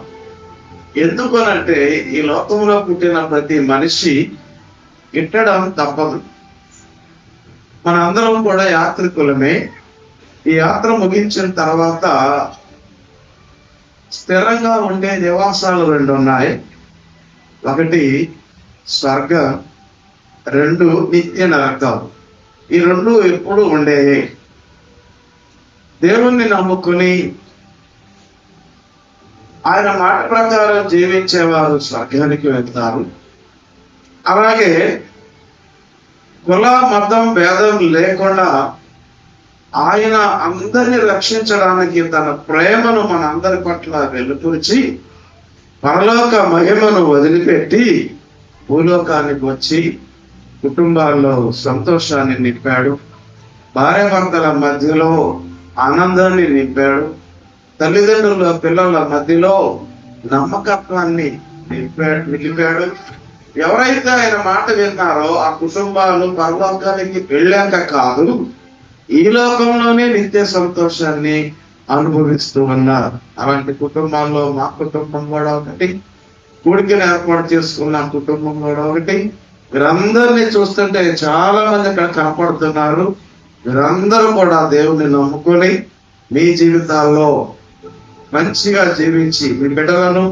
[SPEAKER 6] ఎందుకనంటే ఈ లోకంలో పుట్టిన ప్రతి మనిషి గిట్టడం తప్పదు. మన అందరం కూడా యాత్రికులమే. ఈ యాత్ర ముగించిన తర్వాత స్థిరంగా ఉండే నివాసాలు 2 ఉన్నాయి. ఒకటి స్వర్గం, 2 నిత్య నరకం. ఈ 2 ఎప్పుడు ఉండేవి. దేవుణ్ణి నమ్ముకుని ఆయన మాట ప్రకారం జీవించేవారు స్వర్గానికి వెళ్తారు. అలాగే కుల మతం భేదం లేకుండా ఆయన అందరిని రక్షించడానికి తన ప్రేమను మన అందరి పట్ల వెలుపురిచి పరలోక మహిమను వదిలిపెట్టి భూలోకానికి వచ్చి కుటుంబాల్లో సంతోషాన్ని నింపాడు. భార్యాభర్తల మధ్యలో ఆనందాన్ని నింపాడు. తల్లిదండ్రుల పిల్లల మధ్యలో నమ్మకత్వాన్ని నిలిపాడు. ఎవరైతే ఆయన మాట విన్నారో ఆ కుటుంబాలు పరలోకానికి వెళ్ళాక కాదు, ఈ లోకంలోనే నిత్య సంతోషాన్ని అనుభవిస్తూ ఉన్నారు. అలాంటి కుటుంబాల్లో మా కుటుంబం కూడా ఒకటి, కూడికను ఏర్పాటు చేసుకున్న కుటుంబం కూడా ఒకటి. వీరందరినీ చూస్తుంటే చాలా మంది ఇక్కడ కనపడుతున్నారు. వీరందరూ కూడా దేవుణ్ణి నమ్ముకొని మీ జీవితాల్లో మంచిగా జీవించి మీ బిడ్డలను,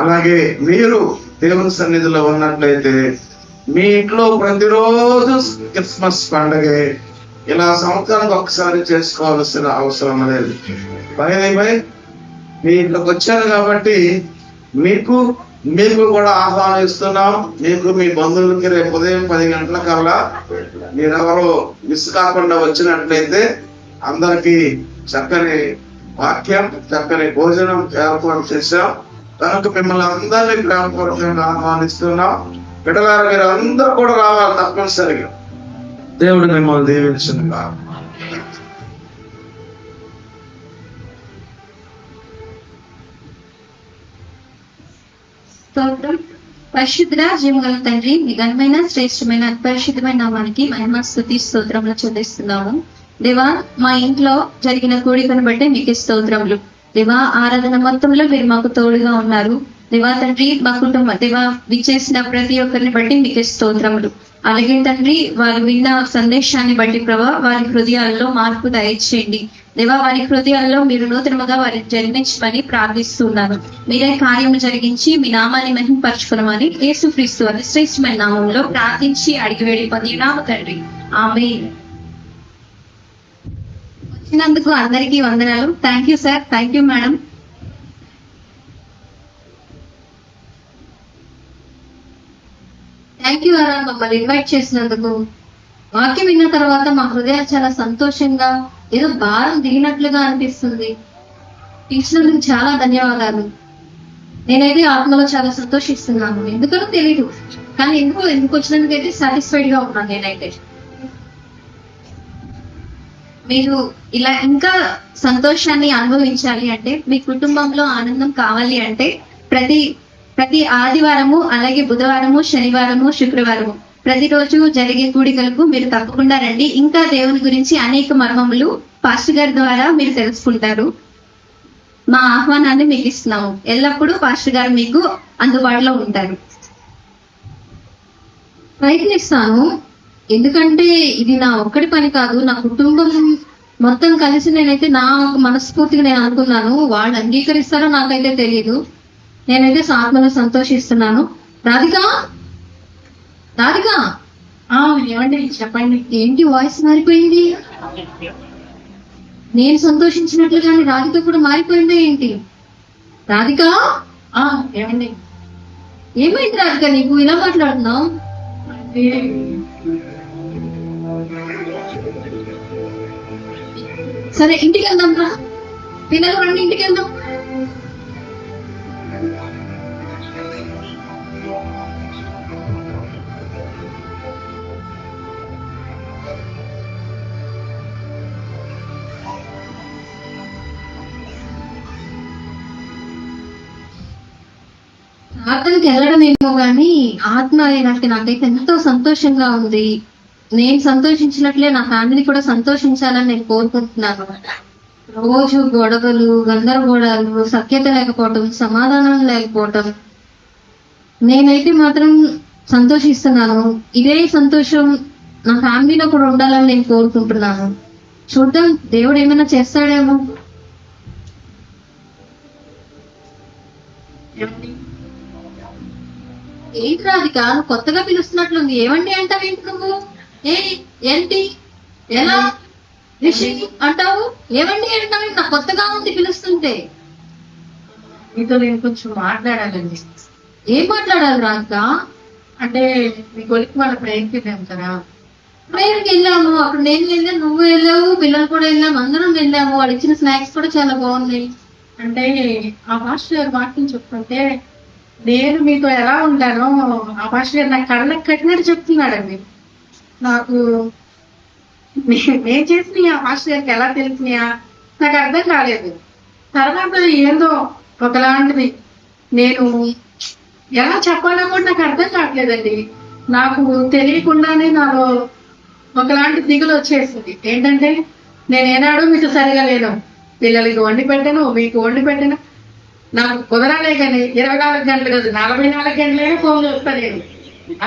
[SPEAKER 6] అలాగే మీరు దేవుని సన్నిధిలో ఉన్నట్లయితే మీ ఇంట్లో ప్రతిరోజు క్రిస్మస్ పండుగే. ఇలా సంవత్సరానికి ఒకసారి చేసుకోవాల్సిన అవసరం లేదు. బై మీ ఇంట్లోకి వచ్చారు కాబట్టి మీకు కూడా ఆహ్వానిస్తున్నాం. మీకు మీ బంధువులకి రేపు ఉదయం 10 గంటల కల్లా మీరెవరో మిస్ కాకుండా వచ్చినట్లయితే అందరికీ చక్కని వాక్యం, చక్కని భోజనం ఏర్పాటు చేశాం. కనుక మిమ్మల్ని అందరినీ ప్రేమపూర్వకంగా ఆహ్వానిస్తున్నాం. బిడ్డలారా, మీరు అందరూ కూడా రావాలి తప్పనిసరిగా. దేవుడు మిమ్మల్ని దీవించునుగా.
[SPEAKER 3] స్తోత్రం. పరిశుద్ధుడా, జీవగల తండ్రి, మీ ఘనమైన శ్రేష్టమైన పరిశుద్ధమైన నామానికి మహిమ స్తుతి స్తోత్రములు చెల్లిస్తున్నాము. దేవా, మా ఇంట్లో జరిగిన కూడికను బట్టి మీకు స్తోత్రములు. దేవా, ఆరాధన మొత్తంలో మీరు మాకు తోడుగా ఉన్నారు. దేవా తండ్రి, మా కుటుంబం దేవా విచ్చేసిన ప్రతి ఒక్కరిని బట్టి మీకు స్తోత్రములు. అలాగే తండ్రి, వారు విన్న సందేశాన్ని బట్టి ప్రభా వారి హృదయాల్లో మార్పు దయచేయండి. దేవా, వారి హృదయాల్లో మీరు నూతనముగా వారిని జన్మించమని ప్రార్థిస్తున్నాను. మీరే కార్యము జరిగించి మీ నామాన్ని మహిమపరచుకునమని యేసుక్రీస్తు అతి శ్రేష్టమైన నామంలో ప్రార్థించి అడిగి వేడి పొందినాము తండ్రి. ఆమేన్. వచ్చినందుకు అందరికీ వందనాలు. Thank you sir. Thank you madam.
[SPEAKER 1] Thank you అరా, మమ్మల్ని ఇన్వైట్ చేసినందుకు. వాక్యం విన్న తర్వాత మా హృదయాలు చాలా సంతోషంగా, ఏదో భారం దిగినట్లుగా అనిపిస్తుంది. ఇచ్చినందుకు చాలా ధన్యవాదాలు. నేనైతే ఆత్మలో చాలా సంతోషిస్తున్నాను. ఎందుకనో తెలీదు, కానీ ఎందుకు వచ్చినందుకైతే సాటిస్ఫైడ్ గా ఉన్నాను నేనైతే.
[SPEAKER 3] మీరు ఇలా ఇంకా సంతోషాన్ని అనుభవించాలి అంటే, మీ కుటుంబంలో ఆనందం కావాలి అంటే ప్రతి ఆదివారము, అలాగే బుధవారము, శనివారము, శుక్రవారము ప్రతిరోజు జరిగే కూడికలకు మీరు తప్పకుండా రండి. ఇంకా దేవుని గురించి అనేక మర్మములు పాస్టర్ గారి ద్వారా మీరు తెలుసుకుంటారు. మా ఆహ్వానాన్ని మీకు ఇస్తున్నాము. ఎల్లప్పుడూ పాస్టర్ గారు మీకు అందుబాటులో ఉంటారు.
[SPEAKER 4] ప్రయత్నిస్తాను, ఎందుకంటే ఇది నా ఒక్కడి పని కాదు, నా కుటుంబం మొత్తం కలిసి నేనైతే నా మనస్ఫూర్తిగా నేను అనుకున్నాను. వాళ్ళు అంగీకరిస్తారో నాకైతే తెలియదు. నేనైతే ఆత్మలో సంతోషిస్తున్నాను. రాధిక,
[SPEAKER 2] ఏమండి చెప్పండి.
[SPEAKER 4] ఏంటి వాయిస్ మారిపోయింది? నేను సంతోషించినట్లు కానీ రాధిక కూడా మారిపోయిందా ఏంటి? రాధిక,
[SPEAKER 2] ఏమండి
[SPEAKER 4] ఏమైంది రాధిక, నీకు ఇలా మాట్లాడుతున్నావు?
[SPEAKER 2] అంటే
[SPEAKER 4] సరే ఇంటికి వెళ్దాం రా, పిల్లలు రండి ఇంటికి వెళ్దాం. ప్రార్థనకి వెళ్ళడం ఏమో కానీ ఆత్మ నాకైతే ఎంతో సంతోషంగా ఉంది. నేను సంతోషించినట్లే నా ఫ్యామిలీ కూడా సంతోషించాలని నేను కోరుకుంటున్నాను. రోజు గొడవలు, గందరగోళాలు, సఖ్యత లేకపోవటం, సమాధానం లేకపోవటం, నేనైతే మాత్రం సంతోషిస్తున్నాను. ఇదే సంతోషం నా ఫ్యామిలీలో కూడా ఉండాలని నేను కోరుకుంటున్నాను. చూద్దాం, దేవుడు ఏమైనా చేస్తాడేమో. ఏంటి రాధిక, నువ్వు కొత్తగా పిలుస్తున్నట్లుంది. ఏమండి అంటావేంటి నువ్వు? ఏంటి ఎలా రిషి అంటావు? ఏమండి అంటావు? నాకు కొత్తగా ఉంది పిలుస్తుంటే.
[SPEAKER 2] మీతో నేను కొంచెం మాట్లాడాలండి.
[SPEAKER 4] ఏం మాట్లాడాలి రాధిక?
[SPEAKER 2] అంటే మీ కొలికి వాళ్ళ ప్రేయర్కి వెళ్ళాం కదా.
[SPEAKER 4] ప్రేయర్కి వెళ్ళాము, అక్కడ నేను వెళ్ళాను, నువ్వు వెళ్ళావు, పిల్లలు కూడా వెళ్ళాము, అందరం వెళ్ళాము. వాళ్ళు ఇచ్చిన స్నాక్స్ కూడా చాలా బాగున్నాయి.
[SPEAKER 2] అంటే ఆ మాస్టర్ గారు మాటలు చెప్తుంటే నేను మీతో ఎలా ఉంటానో ఆ మాస్టర్ గారు నాకు కళ్ళకి కట్టినట్టు చెప్తున్నాడండి. నాకు నేను చేసిన ఆ మాస్టర్ గారికి ఎలా తెలిసినాయా నాకు అర్థం కాలేదు. తర్వాత ఏందో ఒకలాంటిది, నేను ఎలా చెప్పాలో కూడా నాకు అర్థం కావట్లేదండి. నాకు తెలియకుండానే నాలో ఒకలాంటి దిగులు వచ్చేసింది. ఏంటంటే నేను ఏనాడు మీకు సరిగా లేను, పిల్లలకి వండి పెట్టాను, మీకు వండి పెట్టాను. నాకు కుదరాలే కానీ 24 గంటలు కాదు, 44 గంటలైనా ఫోన్ చూస్తాను. నేను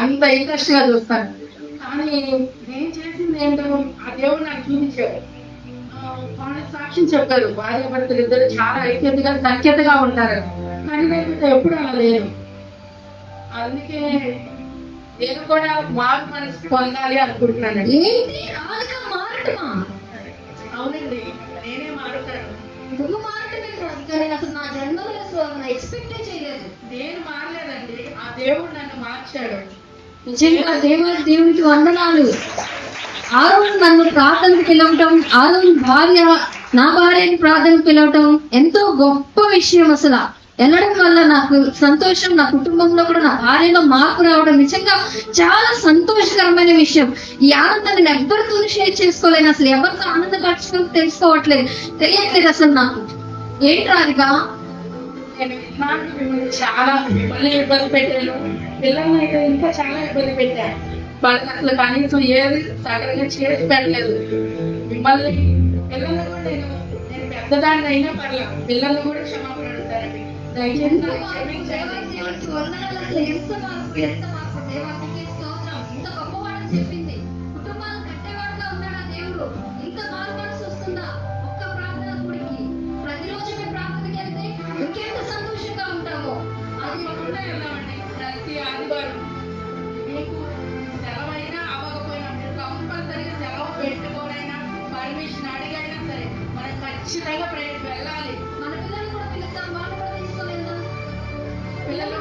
[SPEAKER 2] అంత ఇంట్రెస్ట్ గా చూస్తాను. కానీ నేను చేసింది ఏంటో ఆ దేవుడు నాకు చూపించాడు. వాళ్ళు సాక్ష్యం చెప్పారు, భార్య భర్తలు ఇద్దరు చాలా ఐక్యతగా సఖ్యతగా ఉంటారు. కానీ నేను ఎప్పుడు అలా లేను. అందుకే నేను కూడా మార్పు మనసు పొందాలి అనుకుంటున్నానండి.
[SPEAKER 4] ఏంటి రాధిక మారటమా?
[SPEAKER 2] అవునండి, నేనే మారుతాను.
[SPEAKER 4] నువ్వు మారటమే రాధిక, నేను అసలు నా జన్మలో ఎక్స్పెక్టే చేయలేదు.
[SPEAKER 2] నేను మారలేదండి, ఆ దేవుడు నన్ను మార్చాడు.
[SPEAKER 4] నిజంగా దేవునికి వందనాలు. ఆ రోజు నన్ను ప్రార్థనకు పిలవటం, ఆ రోజు నా భార్యని ప్రార్థనకు పిలవటం ఎంతో గొప్ప విషయం. అసలు వెళ్ళడం వల్ల నాకు సంతోషం, నా కుటుంబంలో కూడా నా భార్యలో మార్పు రావడం నిజంగా చాలా సంతోషకరమైన విషయం. ఈ ఆనందాన్ని నేను ఎవరితో షేర్ చేసుకోలేను, అసలు ఎవరితో ఆనందం పంచుకోవట్లేదు, తెలియట్లేదు అసలు నాకు. ఏంటి రాధిక?
[SPEAKER 2] నేను మిమ్మల్ని చాలా ఇబ్బంది పెట్టాను, పిల్లల్ని అయితే ఇంకా చాలా ఇబ్బంది పెట్టాను. వాళ్ళకి అసలు కనీసం ఏది సడన్గా చేసి పెట్టలేదు. మిమ్మల్ని పిల్లల్ని కూడా నేను పెద్దదాన్ని అయినా పర్లేదు, పిల్లల్ని కూడా క్షమాపణ అడుగుతారండి. దయచేసి నన్ను క్షమించండి.
[SPEAKER 4] దేవునికి వందనాలు. అసలు ఎంత మార్పు దేవానికి స్తోత్రం. ఇంత గొప్పవాడని చెప్పింది, కుటుంబాలను కట్టేవాడుగా ఉన్నాడా దేవుడు? ఇంత మార్పు మనసు వస్తుందా ఒక్క ప్రార్థన గుడికి? ప్రతిరోజు మేము ప్రార్థనకి వెళ్తే ఇంకెంత సంతోషంగా ఉంటామో. అది
[SPEAKER 2] తప్పకుండా వెళ్దామండి. ప్రతి ఆదివారం మీకు సెలవైనా అవ్వకపోయినా మీరు కంపల్సరీగా సెలవు పెట్టుకోనైనా పర్మిషన్ అడిగైనా సరే మనం ఖచ్చితంగా వెళ్ళాలి.
[SPEAKER 4] మన పిల్లలు కూడా పిలుస్తాం, వాళ్ళు కూడా తీసుకొని వెళ్దాం.
[SPEAKER 2] పిల్లలు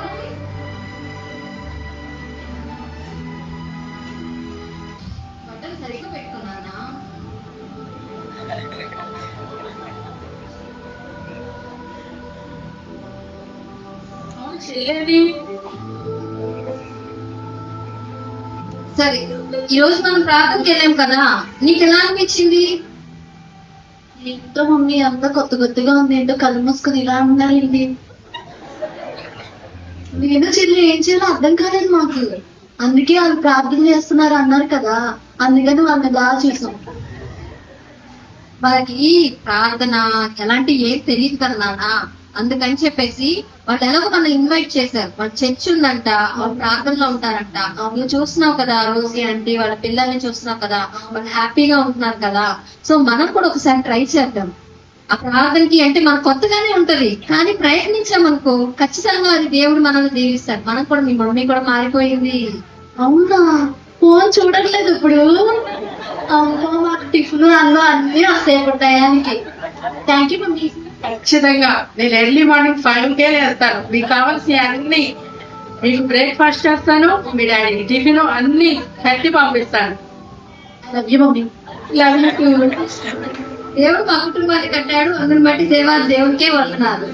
[SPEAKER 4] బట్టలు సరిగ్గా పెట్టుకున్నానా?
[SPEAKER 2] చెల్లేది
[SPEAKER 4] సరే, ఈ రోజు మనం ప్రార్థనకి వెళ్ళాం కదా, నీకు ఎలా అనిపించింది? ఏంటో మమ్మీ అంతా కొత్త కొత్తగా ఉంది, ఏంటో కళ్ళు మూసుకుని ఇలా ఉన్నారండి. నేను చెల్లి ఏం చేయాలో అర్థం కాలేదు మాకు. అందుకే వాళ్ళు ప్రార్థన చేస్తున్నారు అన్నారు కదా, అందుకని వాళ్ళని బాగా చూసాం.
[SPEAKER 1] వాళ్ళకి ప్రార్థన ఎలాంటి ఏం తెలియదు కదా నాన్న, అందుకని చెప్పేసి వాళ్ళు ఎలాగో మనం ఇన్వైట్ చేశారు. వాళ్ళ చర్చ్ ఉందంట, వాళ్ళు ప్రార్థనలో ఉంటారంట. నువ్వు చూస్తున్నావు కదా రోజీ అంటే వాళ్ళ పిల్లల్ని చూస్తున్నావు కదా, వాళ్ళు హ్యాపీగా ఉంటున్నారు కదా. సో మనం కూడా ఒకసారి ట్రై చేద్దాం. ఆ ప్రార్థనకి అంటే మనకు కొత్తగానే ఉంటది, కానీ ప్రయత్నించామనుకో ఖచ్చితంగా అది దేవుడు మనల్ని దీవిస్తాడు. మనకు కూడా మీ మమ్మీ కూడా మారిపోయింది.
[SPEAKER 4] అవునా, ఫోన్ చూడట్లేదు ఇప్పుడు. అవునా, మాకు టిఫిన్ అన్నం అన్ని వస్తాయి ఇప్పుడు టయానికి. Thank you mummy.
[SPEAKER 2] ఖచ్చితంగా నేను ఎర్లీ మార్నింగ్ 5కే వెళ్తాను. మీకు కావాల్సిన అన్ని, మీకు బ్రేక్ఫాస్ట్ చేస్తాను, మీ డాడీ టిఫిన్ అన్ని కట్టి పంపిస్తాను.
[SPEAKER 4] Love you mummy.
[SPEAKER 2] Love you.
[SPEAKER 1] దేవుడు మా కుటుంబాన్ని కట్టాడు, అందుని బట్టి దేవునికే వందనాలు.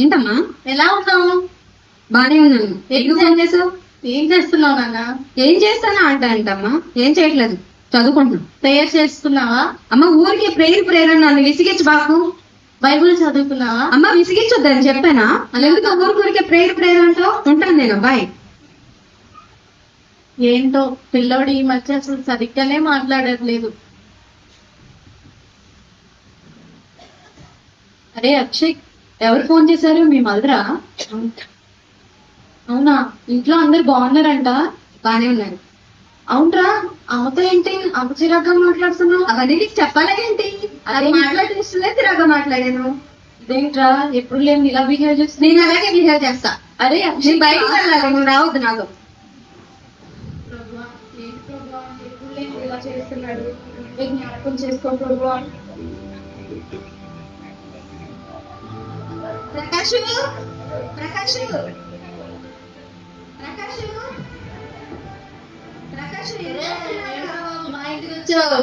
[SPEAKER 1] ఏంటమ్మా
[SPEAKER 5] ఎలా ఉన్నావు?
[SPEAKER 1] బానే ఉన్నాను. ఎందుకు ఫోన్ చేసావు?
[SPEAKER 5] ఏం చేస్తున్నావు నాన్న?
[SPEAKER 1] ఏం చేస్తానా అంటమ్మా, ఏం చేయట్లేదు, చదువుకుంటున్నాను.
[SPEAKER 5] ప్రేయర్ చేస్తున్నావా?
[SPEAKER 1] అమ్మ ఊరికే ప్రేయర్ నన్ను విసిగించు బాకు.
[SPEAKER 5] బైబుల్ చదువుతున్నావా?
[SPEAKER 1] అమ్మ విసిగించొద్దని చెప్పానా? ఎందుకు ఊరికే ప్రేయర్ అంటావు? ఉంటాను నేను, బాయ్.
[SPEAKER 5] ఏంటో పిల్లోడు ఈ మధ్య అసలు సరిగ్గానే మాట్లాడట్లేదు.
[SPEAKER 1] అరే అక్షయ్, ఎవరు ఫోన్ చేశారు? మీ మదరా? అవునా, ఇంట్లో అందరు బాగున్నారంట? బానే ఉన్నారు. అవునరా, అమ్మతో ఏంటి అమ్మ చిరాగ్గా మాట్లాడుతున్నావు? అవన్నీ నీకు చెప్పాలా ఏంటి? అది మాట్లాడిస్తే చిరాగ్గా మాట్లాడాను. ఇదేంట్రా ఎప్పుడు లేని ఇలా బిహేవ్ చేస్తా? నేను అలాగే బిహేవ్ చేస్తా. అరే నేను బయటకు వెళ్ళాలి, నువ్వు రావద్దు నాతో. ఇలా చేస్తున్నాడు, జ్ఞాపకం చేసుకోకూడదు. ప్రకాష్ ప్రకాష్ ప్రకాష్ ప్రకాష్
[SPEAKER 4] మా ఇంటికి వచ్చావు.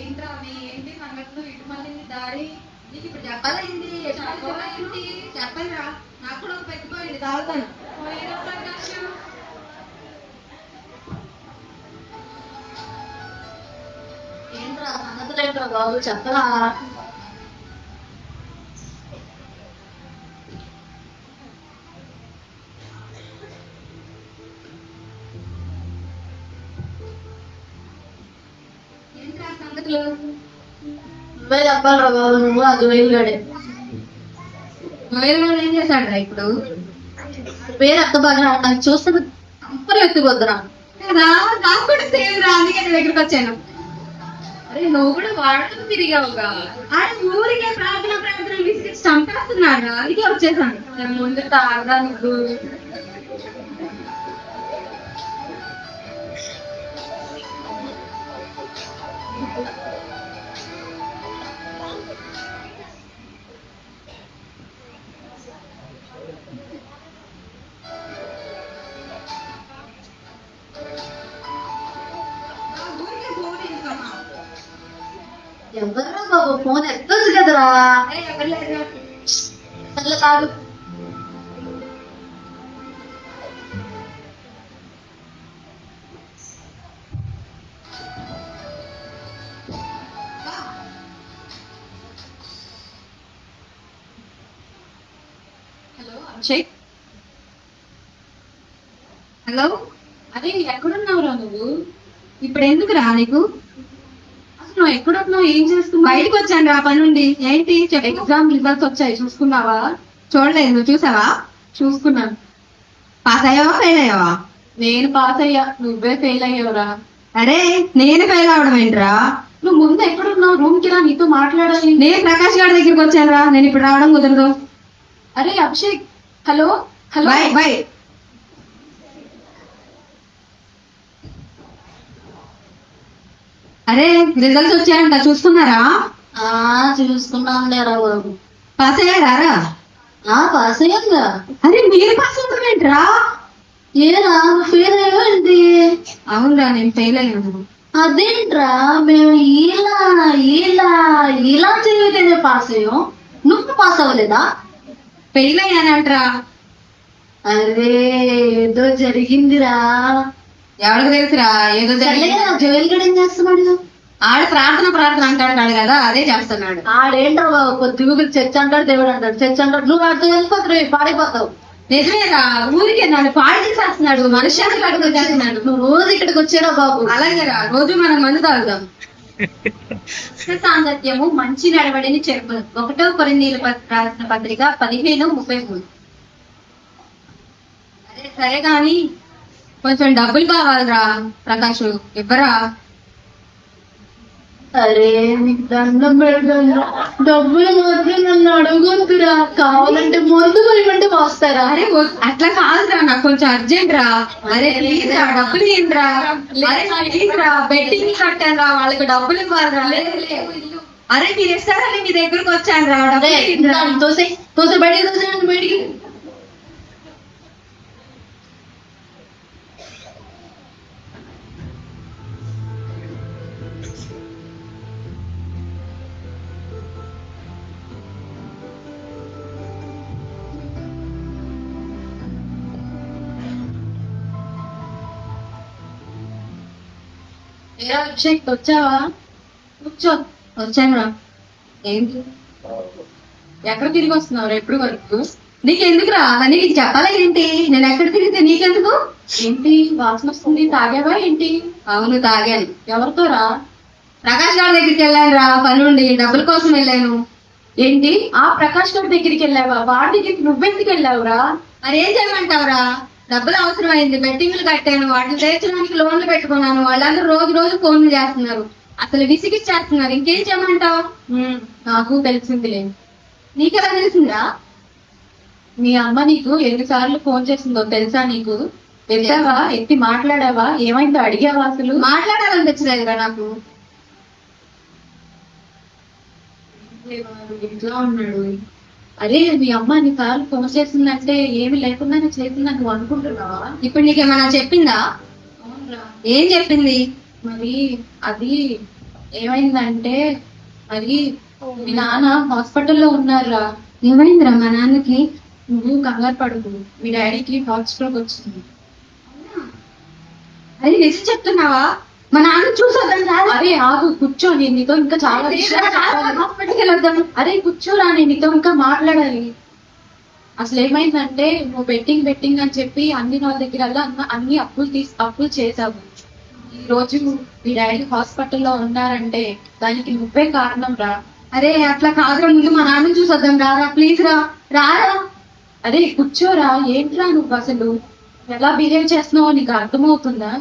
[SPEAKER 1] ఏంట్రా ఏంటి సంగతులు? ఇటు మళ్ళీ దాడి నీకు ఇప్పుడు చెప్పాలా ఏంటి? చెప్పరా, నాకు కూడా పెట్టిపోయింది, తాగుతాను. ప్రకాష్
[SPEAKER 4] ఏంట్రా సంగతులేంట్రా బాబు, చెప్పరా.
[SPEAKER 1] ఏంట్రా సంగతులు?
[SPEAKER 4] నువ్వే చెప్పాలరా బాబు, నువ్వు ఆ జోయిల్గాడే.
[SPEAKER 1] మొబైల్ ఏం చేశాడు ఇప్పుడు?
[SPEAKER 4] పేరు అక్క బాగా నాకు చూస్తే కంపలు ఎత్తిపోద్దురా.
[SPEAKER 1] నాకు కూడా సేమ్ రా, అందుకే నీ దగ్గరికి వచ్చాను. అరే నువ్వు కూడా వాడుతూ తిరిగావుగా. అరే ఊరికే ప్రార్థన విసిగి చంపేస్తున్నారా, అందుకే వచ్చేసాను. నేను ముందు తాగదా నువ్వు.
[SPEAKER 4] ఎవర్రా బాబు, ఫోన్ ఎత్తొచ్చు కదరా. సర్లే కాదు.
[SPEAKER 3] అభిషేక్.
[SPEAKER 1] హలో,
[SPEAKER 5] అరే ఎక్కడున్నావురా నువ్వు?
[SPEAKER 1] ఇప్పుడు ఎందుకు రా నీకు?
[SPEAKER 5] అసలు నువ్వు ఎక్కడున్నావు? ఏం చేస్తున్నావు?
[SPEAKER 1] బయటకు వచ్చాను రా పని నుండి. ఏంటి చెప్పు.
[SPEAKER 5] ఎగ్జామ్ రిజల్ట్స్ వచ్చాయి, చూసుకున్నావా?
[SPEAKER 1] చూడలేదు, నువ్వు చూసావా?
[SPEAKER 5] చూసుకున్నాను.
[SPEAKER 1] పాస్ అయ్యావా ఫెయిల్ అయ్యావా?
[SPEAKER 5] నేను పాస్ అయ్యా, నువ్వే ఫెయిల్ అయ్యావురా.
[SPEAKER 1] అరే నేను ఫెయిల్ అవడం ఏంట్రా?
[SPEAKER 5] నువ్వు ముందు ఎక్కడున్నావు? రూమ్ కి రా, నీతో మాట్లాడాలి.
[SPEAKER 1] నేను ప్రకాష్ గారి దగ్గరికి వచ్చాను రా. నేను ఇప్పుడు రావడం కుదరదు.
[SPEAKER 5] అరే Abhishek, hello hello.
[SPEAKER 1] Bye bye. అరే రిజల్ట్స్ వచ్చాయంట, చూస్తున్నారా?
[SPEAKER 4] చూసుకున్నాం లేరా బాబు.
[SPEAKER 1] పాస్ అయ్యారా రా?
[SPEAKER 4] పాస్ అయ్యాక
[SPEAKER 1] అరే మీరు పాస్ అవుతారేంట్రా?
[SPEAKER 4] ఏరా ఫెయిల్ అయ్యేంటి?
[SPEAKER 1] అవునరా, నేను ఫెయిల్ అయ్యాను.
[SPEAKER 4] అదేంట్రా, మేము ఇలా ఇలా ఇలా చదివితేనే పాస్ అయ్యాం, నువ్వు పాస్ అవ్వలేదా?
[SPEAKER 1] ఫెయిల్ అయ్యానంట్రా.
[SPEAKER 4] అరే ఏదో జరిగిందిరా.
[SPEAKER 1] ఎవరికి తెలుసురా ఏదో జరిగింది.
[SPEAKER 4] జోయల్ గడ్ ఏం చేస్తున్నాడు?
[SPEAKER 1] ఆడ ప్రార్థన అంటాడు కదా, అదే చేస్తున్నాడు.
[SPEAKER 4] ఆడేంట్రా బాబు, కొద్దిగా చర్చ్ అంటాడు, దేవుడు అంటాడు, చర్చ్ అంటాడు. నువ్వు ఆడితో వెళ్ళిపోతావు, పాడైపోతావు.
[SPEAKER 1] నిజమేరా, ఊరికి నన్ను పాడు చేసేస్తున్నాడు, మనుష్యానికి అడుగు చేస్తున్నాడు.
[SPEAKER 4] నువ్వు రోజు ఇక్కడికి వచ్చారా బాబు?
[SPEAKER 1] అలాగేరా, రోజు మనం మందు తాగుదాం.
[SPEAKER 3] సాంగత్యము మంచి నడవడిని చెప్పు. 1 కొరింథీయులకు రాసిన పత్రిక 15:33.
[SPEAKER 1] సరే కానీ కొంచెం డబ్బులు కావాలిరా ప్రకాష్, ఇవ్వరా?
[SPEAKER 4] అరే నీకు దండం పెడతాను, డబ్బులు మాత్రం నన్ను అడగొద్దురా. కావాలంటే ముందు పోయమంటే వస్తారా?
[SPEAKER 1] అరే అట్లా కాదురా, నాకు కొంచెం అర్జెంట్ రా. అరే ప్లీజ్ రా, డబ్బులు ఏంట్రా? అరే ప్లీజ్ రా, బెట్టింగ్ కట్టాను రా, వాళ్ళకి డబ్బులు ఇవ్వాలరా. అరే మీరు ఇస్తారని మీ దగ్గరకు వచ్చాను రా, డబ్బులు ఏంట్రా?
[SPEAKER 4] తోసే తోసే బయటికి, తోసే బయటికి.
[SPEAKER 5] ఏరా అభిషేక్, వచ్చావా? కూర్చో.
[SPEAKER 1] వచ్చాను రా. ఏంటి
[SPEAKER 5] ఎక్కడ తిరిగి వస్తున్నావు ఎప్పుడు వరకు?
[SPEAKER 1] నీకెందుకురా? నీకు చెప్పాలా ఏంటి? నేను ఎక్కడ తిరిగితే నీకెందుకు?
[SPEAKER 5] ఏంటి వాసన వస్తుంది? తాగావా ఏంటి?
[SPEAKER 1] అవును తాగాను.
[SPEAKER 5] ఎవరితో రా?
[SPEAKER 1] ప్రకాష్ గారి దగ్గరికి వెళ్ళాను రా, పని నుండి డబ్బుల కోసం వెళ్ళాను.
[SPEAKER 5] ఏంటి ఆ ప్రకాష్ గారి దగ్గరికి వెళ్ళావా? వాడి దగ్గరికి నువ్వెందుకు వెళ్ళావురా?
[SPEAKER 1] మరి ఏం చేయమంటావురా? డబ్బులు అవసరమైంది, బెట్టింగ్లు కట్టాను, వాటిని తీర్చడానికి లోన్లు పెట్టుకున్నాను. వాళ్ళందరూ రోజు రోజు ఫోన్లు చేస్తున్నారు, అసలు విసిగిచ్చేస్తున్నారు. ఇంకేం చేయమంటావు?
[SPEAKER 5] నాకు తెలిసిందిలే.
[SPEAKER 1] నీకెలా తెలిసిందిరా?
[SPEAKER 5] మీ అమ్మ నీకు ఎన్నిసార్లు ఫోన్ చేసిందో తెలుసా నీకు? ఎత్తావా? ఎత్తి మాట్లాడావా? ఏమైందో అడిగావా? అసలు
[SPEAKER 1] మాట్లాడాలనిపించలేదురా నాకు.
[SPEAKER 5] ఇంట్లో ఉన్నాడు. అరే మీ అమ్మ ఎన్నిసార్లు ఫోన్ చేసిందంటే ఏమి లేకుండానే చేసిందని నువ్వు అనుకుంటున్నావా?
[SPEAKER 1] ఇప్పుడు నీకేమన్నా చెప్పిందా?
[SPEAKER 5] అవునరా.
[SPEAKER 1] ఏం చెప్పింది?
[SPEAKER 5] మరి అది ఏమైందంటే, మరి మీ నాన్న హాస్పిటల్లో ఉన్నారా.
[SPEAKER 1] ఏమైందిరా మా నాన్నకి?
[SPEAKER 5] నువ్వు కంగారు పడకు, మీ డాడీకి హార్ట్ స్ట్రోక్ వచ్చింది.
[SPEAKER 1] అది నిజం చెప్తున్నావా? మా నాన్న చూసొద్దాం రాదా?
[SPEAKER 5] అరే ఆగు, కూర్చో, నేను నీతో ఇంకా చాలా విషయాలు చెప్పాలి.
[SPEAKER 1] హాస్పిటల్కి వెళ్ళొద్దాం.
[SPEAKER 5] అరే కూర్చోరా, నేను నీతో ఇంకా మాట్లాడాలి. అసలు ఏమైందంటే, నువ్వు బెట్టింగ్ అని చెప్పి అన్ని వాళ్ళ దగ్గర అన్ని అప్పులు చేసావు. ఈ రోజు మీ డాడీ హాస్పిటల్లో ఉన్నారంటే దానికి నువ్వే కారణం రా.
[SPEAKER 1] అరే అట్లా కాదురా, ముందు మా నాన్న చూసొద్దాం రారా, ప్లీజ్ రా. రారా.
[SPEAKER 5] అరే కూర్చోరా. ఏంట్రా నువ్వు అసలు ఎలా బిహేవ్ చేస్తున్నావో నీకు అర్థమవుతుందా?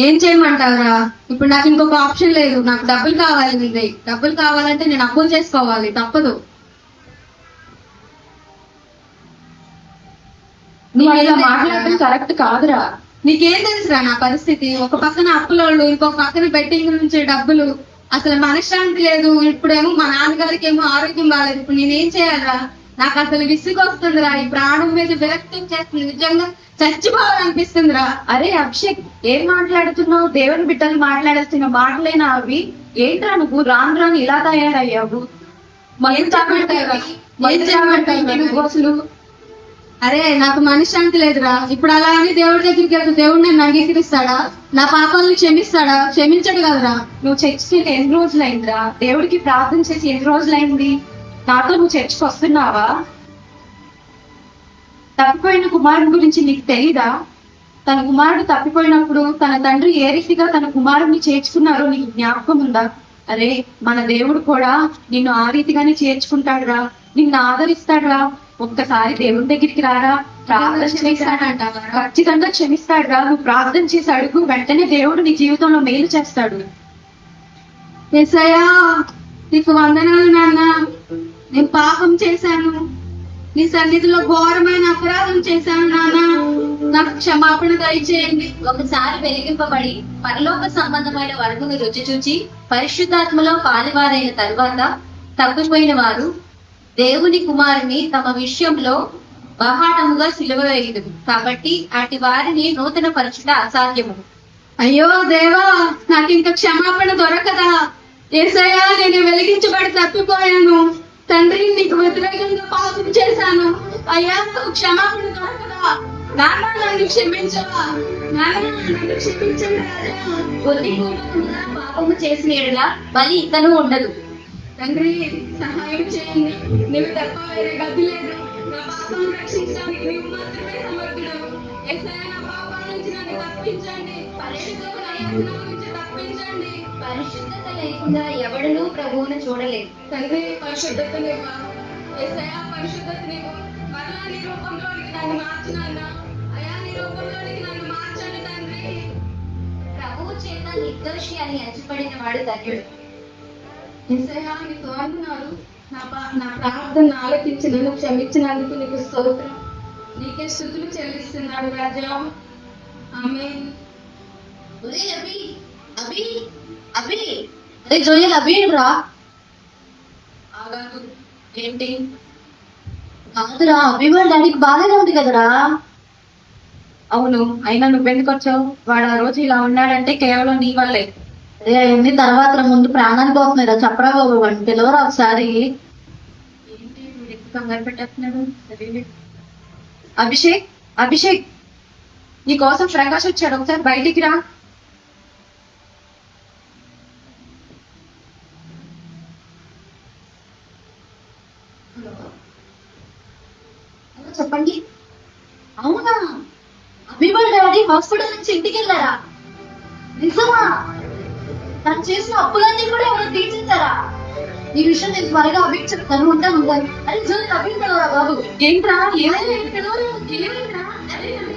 [SPEAKER 1] ఏం చేయమంటావురా? ఇప్పుడు నాకు ఇంకొక ఆప్షన్ లేదు. నాకు డబ్బులు కావాలి. నీది డబ్బులు కావాలంటే నేను అప్పులు చేసుకోవాలి, తప్పదు.
[SPEAKER 5] నువ్వు ఇలా మాట్లాడటం కరెక్ట్ కాదురా.
[SPEAKER 1] నీకేం తెలుసురా నా పరిస్థితి? ఒక పక్కన అప్పులోళ్ళు, ఇంకొక పక్కన బెట్టింగ్ నుంచి డబ్బులు, అసలు మనశ్శాంతి లేదు. ఇప్పుడేమో మా నాన్నగారికి ఏమో ఆరోగ్యం బాగాలేదు. ఇప్పుడు నేనేం చేయాలరా? నాకు అసలు విసుగు వస్తుందిరా, ఈ ప్రాణం మీద విరక్తి చేస్తుంది, నిజంగా చచ్చిపోవాలనిపిస్తుందిరా.
[SPEAKER 5] అరే అభిషేక్, ఏం మాట్లాడుతున్నావు? దేవుని బిడ్డలు మాట్లాడుతున్న మాటలేనా అవి? ఏంట్రా నువ్వు రాను ఇలా తయారయ్యావు?
[SPEAKER 1] ఏం చేయమంటావురా? ఏం చేయమంటావు
[SPEAKER 5] నువ్వు అసలు?
[SPEAKER 1] అరే నాకు మనశ్శాంతి లేదురా. ఇప్పుడు అలా అని దేవుడి దగ్గరికి వెళ్తే దేవుడు నన్ను అంగీకరిస్తాడా? నా పాపాలను క్షమిస్తాడా? క్షమించడు కదరా.
[SPEAKER 5] నువ్వు చర్చికి ఎన్ని రోజులైందిరా? దేవుడికి ప్రార్థన చేసి ఎన్ని రోజులైంది? నాతో నువ్వు చర్చికి వస్తున్నావా? తప్పిపోయిన కుమారుని గురించి నీకు తెలీదా? తన కుమారుడు తప్పిపోయినప్పుడు తన తండ్రి ఏ రీతిగా తన కుమారుడిని చేర్చుకున్నారో నీకు జ్ఞాపకం ఉందా? అరే, మన దేవుడు కూడా నిన్ను ఆ రీతిగానే చేర్చుకుంటాడురా, నిన్ను ఆదరిస్తాడురా. ఒక్కసారి దేవుడి దగ్గరికి రారా, ప్రార్థన చేస్తాడంట, ఖచ్చితంగా క్షమిస్తాడురా. నువ్వు ప్రార్థన చేసి అడుగు, వెంటనే దేవుడు నీ జీవితంలో మేలు చేస్తాడు.
[SPEAKER 1] యేసయ్యా, నీకు వందనాలు నాన్న. నేను పాపం చేశాను, నీ సన్నిధిలో ఘోరమైన అపరాధం చేశాను నాన్న. నాకు క్షమాపణ దయచేయండి.
[SPEAKER 3] ఒకసారి వెలిగింపబడి పరలోక సంబంధమైన వరమును రుచి చూచి పరిశుద్ధాత్మలో పాలివారైన తరువాత తప్పిపోయిన వారు దేవుని కుమారుని తమ విషయంలో బహాటముగా సిలువ వేయదు. కాబట్టి అటు వారిని నూతన పరచుట అసాధ్యము.
[SPEAKER 1] అయ్యో దేవా, నాకు ఇంకా క్షమాపణ దొరకదా? యేసయ్యా, నేను వెలిగించబడి తప్పిపోయాను తండ్రి, నీకు వ్యతిరేకంగా పాపం చేశాను. అయ్యా, నాకు క్షమాపణ దొరకదా? నాన్న, నన్ను క్షమించవా? నాన్న, నన్ను క్షమించండి రాజా.
[SPEAKER 3] బుద్ధి పూర్వకంగా పాపము చేసిన ఎడల బలి ఇతను ఉండదు.
[SPEAKER 1] తండ్రి, సహాయం చేయండి. నీవు తప్ప వేరే గతి లేదు. నా పాపాలను రక్షించడానికి నీవు మాత్రమే సమర్థుడు. యేసయ్యా, నా పాపాల నుంచి నన్ను తప్పించండి. పరిశుద్ధత నుంచి తప్పించండి.
[SPEAKER 3] పరిశుద్ధత లేకుండా ఎవడనూ ప్రభువును చూడలేదు.
[SPEAKER 1] తండ్రి, పరిశుద్ధత నీవు. యేసయ్యా, పరిశుద్ధత నీవు. మరలా నీ రూపంలోనికి నన్ను మార్చినాన్న. అయ్యా, నీ రూపంలోనికి నన్ను మార్చండి తండ్రి.
[SPEAKER 3] ప్రభువు చేత నిర్దోషి అని ఎంచబడిన వాడు ధన్యుడు.
[SPEAKER 1] యేసయ్యా, నీకు వందనాలు. నా ప్రార్థన ఆలకించి నన్ను క్షమించినందుకు నీకు స్తోత్రం. నీకే స్తుతులు చెల్లిస్తున్నాడు రాజా. ఆమేన్.
[SPEAKER 3] ఒరేయ్ అభి, అభి, అభి, అరే జోయల్, అభి రా.
[SPEAKER 1] ఆగాగు. ఏంటి?
[SPEAKER 3] కాదురా, అభి వాళ్ళ డాడీకి బాగానే ఉంది కదరా.
[SPEAKER 5] అవును, అయినా నువ్వెందుకు వచ్చావు? వాడు ఆ రోజు ఇలా ఉన్నాడంటే కేవలం నీ వల్లే.
[SPEAKER 3] అరే అవన్నీ తర్వాత, ముందు ప్రాణానికి పోతున్నారా? చెప్పరా బాబు, వాడిని పిలవరా ఒకసారి.
[SPEAKER 5] ఏంటి వీడు ఎక్కువ కంగారు పెట్టేస్తున్నాడు? అభిషేక్, అభిషేక్, నీ కోసం ప్రకాష్ వచ్చాడు, ఒకసారి బయటికి రా.
[SPEAKER 3] చెప్పండి. అవునా, అభి వాళ్ళ డాడీ హాస్పిటల్ నుంచి ఇంటికి వెళ్ళారా? నిజమా? తను చేసిన అప్పులన్నీ కూడా ఎవరు తీర్చేస్తారా? ఈ విషయం నేను త్వరగా అభికి చెప్తాను. ఉంటాను. అరే జోలి, అభిని పిలవరా బాబు.
[SPEAKER 5] ఏంట్రా,
[SPEAKER 3] ఏమైందిరా? అరే నన్ను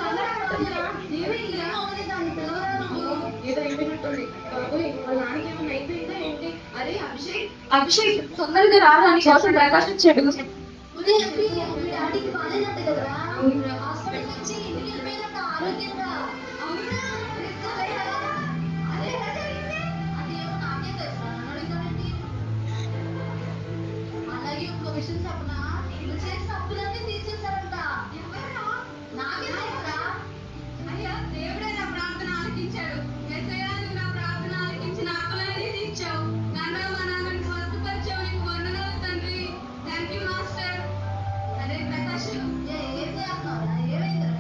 [SPEAKER 3] కంగారు. ఏమైందిరా? దాన్ని పిలవరా నువ్వు?
[SPEAKER 1] ఏదో అయిపోయినట్టుంది. బాబోయ్, వాళ్ళ నాన్నకి ఏమైనా అయిపోయిందా ఏంటి? అరే అభిషేక్,
[SPEAKER 5] అభిషేక్ తొందరగా రారా, నీ కోసం ప్రకాష్ వచ్చాడు.
[SPEAKER 3] ఒరేయ్ అభి, మీ డాడీకి బాగాలేదంట కదరా? హాస్పిటల్ నుంచి ఇంటికి వెళ్ళిపోయినంత ఆరోగ్యంగా. అవునా? అరే అదేమో నాకే తెలుసు, నన్ను అడుగుతావేంటి? అలాగే ఇంకో విషయం చెప్పనా? నువ్వు చేసిన అప్పులన్నీ తీర్చేశారంట. ఎవరా? నాకే తెలుసురా.
[SPEAKER 1] అయ్యా, దేవుడే నా ప్రార్థన ఆలకించాడు. యేసయ్యా, నువ్వు నా ప్రార్థన ఆలకించి నా అప్పులన్నీ తీర్చావు. నన్ను మా నాన్నని స్వస్థపరిచావు. నీకు వందనాలు తండ్రి. Thank you master. అరే ప్రకాష్,
[SPEAKER 3] ఏం చేస్తున్నావురా? ఏమైందిరా?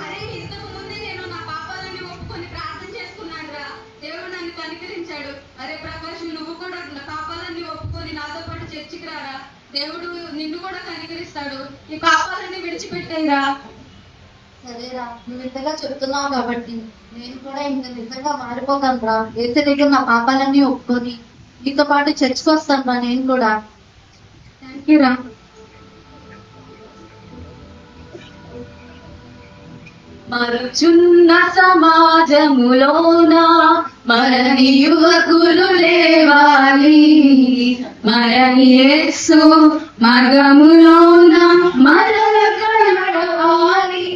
[SPEAKER 1] అరే ఇంతకు ముందే నేను నా పాపాలని ఒప్పుకొని ప్రార్థన చేసుకున్నాను రా. దేవుడు నన్ను కనికరించాడు. అరే ప్రకాష్, నువ్వు కూడా నా పాపాలన్నీ ఒప్పుకొని నాతో పాటు చర్చికి రారా. దేవుడు నిన్ను కూడా కనికరిస్తాడు. ఈ పాపాలన్నీ విడిచిపెట్టేరా.
[SPEAKER 3] సరేరా, నువ్వు ఇంతగా చెప్తున్నావు కాబట్టి నేను కూడా ఇంత నిజంగా మారిపోతాను రా. ఏసే దగ్గర నా పాపాలన్నీ ఒప్పుకొని నీతో పాటు చర్చకు వస్తాను రా నేను కూడా.
[SPEAKER 1] థ్యాంక్ యూ రా.
[SPEAKER 5] మరుచున్న సమాజములోన మరణి యువకులు లేవాలి, మరణి యేసు మార్గములోన మరొక నడవాలి.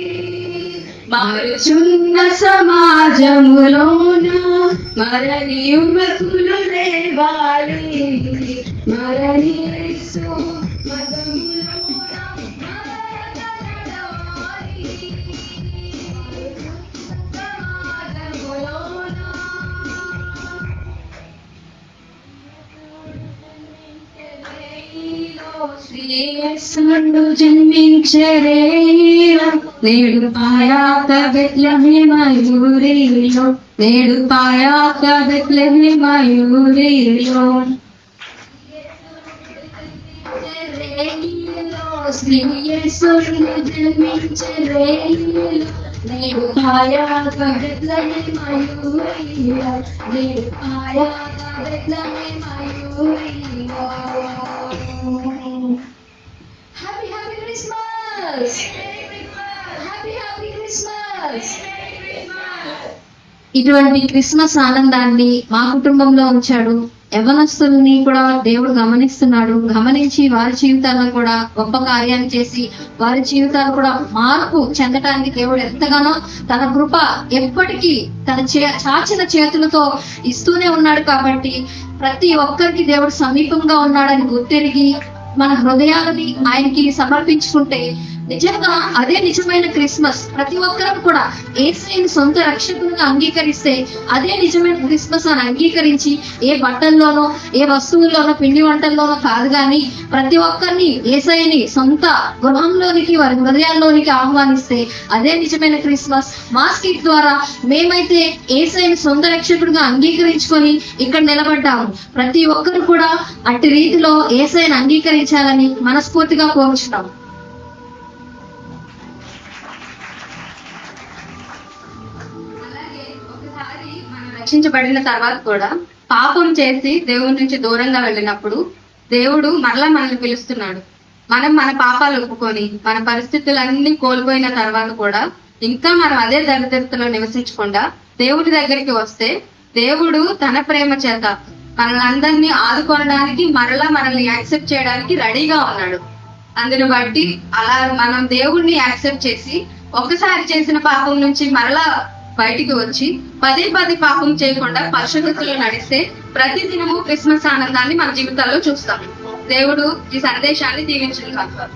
[SPEAKER 5] మరుచున్న సమాజములోన మరణి యువకులు లేవాలి, మరణి యేసు మార్గములోన మరొక నడవాలి. శ్రేయస్సుండు జన్మించరే నేడు పాయాక బెత్లెహేమయూరిలో, నేడు పాయాక బెత్లెహేమయూరిలో.
[SPEAKER 4] శ్రీ యేసుని జన్మించే రేయిలో నేడు హాయాగా బెత్లెహేమయులో నేడు హాయాగా బెత్లెహేమయులో happy happy Christmas happy happy Christmas. ఇటువంటి క్రిస్మస్ ఆనందాన్ని మా కుటుంబంలో ఉంచాడు. యవనస్తుల్ని కూడా దేవుడు గమనిస్తున్నాడు. గమనించి వారి జీవితాల్లో కూడా గొప్ప కార్యాన్ని చేసి వారి జీవితాలు కూడా మార్పు చెందటానికి దేవుడు ఎంతగానో తన కృప ఎప్పటికీ తన చాచిన చేతులతో ఇస్తూనే ఉన్నాడు. కాబట్టి ప్రతి ఒక్కరికి దేవుడు సమీపంగా ఉన్నాడని గుర్తెరిగి మన హృదయాలని ఆయనకి సమర్పించుకుంటే నిజంగా అదే నిజమైన క్రిస్మస్. ప్రతి ఒక్కరం కూడా యేసుని సొంత రక్షకులుగా అంగీకరిస్తే అదే నిజమైన క్రిస్మస్ అని అంగీకరించి ఏ బట్టల్లోనో ఏ వస్తువుల్లోనో పిండి వంటల్లోనో కాదు కానీ ప్రతి ఒక్కరిని యేసయ్యని సొంత గృహంలోనికి వారి హృదయాల్లోనికి ఆహ్వానిస్తే అదే నిజమైన క్రిస్మస్. మా స్కిట్ ద్వారా మేమైతే యేసయ్యని సొంత రక్షకుడిగా అంగీకరించుకొని ఇక్కడ నిలబడ్డాము. ప్రతి ఒక్కరు కూడా అట్టి రీతిలో యేసయ్యని అంగీకరించాలని మనస్ఫూర్తిగా కోరుచున్నాం.
[SPEAKER 1] రక్షించబడిన తర్వాత కూడా పాపం చేసి దేవుడి నుంచి దూరంగా వెళ్ళినప్పుడు దేవుడు మరలా మనల్ని పిలుస్తున్నాడు. మనం మన పాపాలు ఒప్పుకొని మన పరిస్థితులన్నీ కోల్పోయిన తర్వాత కూడా ఇంకా మనం అదే దరిద్రతలో నివసించకుండా దేవుడి దగ్గరికి వస్తే దేవుడు తన ప్రేమ చేత మనల్ని అందరినీ ఆదుకోవడానికి మరలా మనల్ని యాక్సెప్ట్ చేయడానికి రెడీగా ఉన్నాడు. అందుని బట్టి అలా మనం దేవుడిని యాక్సెప్ట్ చేసి ఒకసారి చేసిన పాపం నుంచి మరలా బయటికి వచ్చి పదే పాపం చేయకుండా పరిశుద్ధతలో నడిస్తే ప్రతి దినము క్రిస్మస్ ఆనందాన్ని మన జీవితాల్లో చూస్తాం. దేవుడు ఈ సందేశాన్ని దీవించుగాక.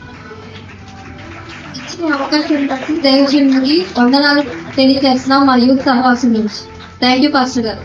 [SPEAKER 4] ఇచ్చిన అవకాశం బట్టి దేవుడికి వందనాలు తెలియజేస్తున్నాం మా యూత్ సహవాసం నుంచి. థ్యాంక్ యూ పాస్టర్ గారు.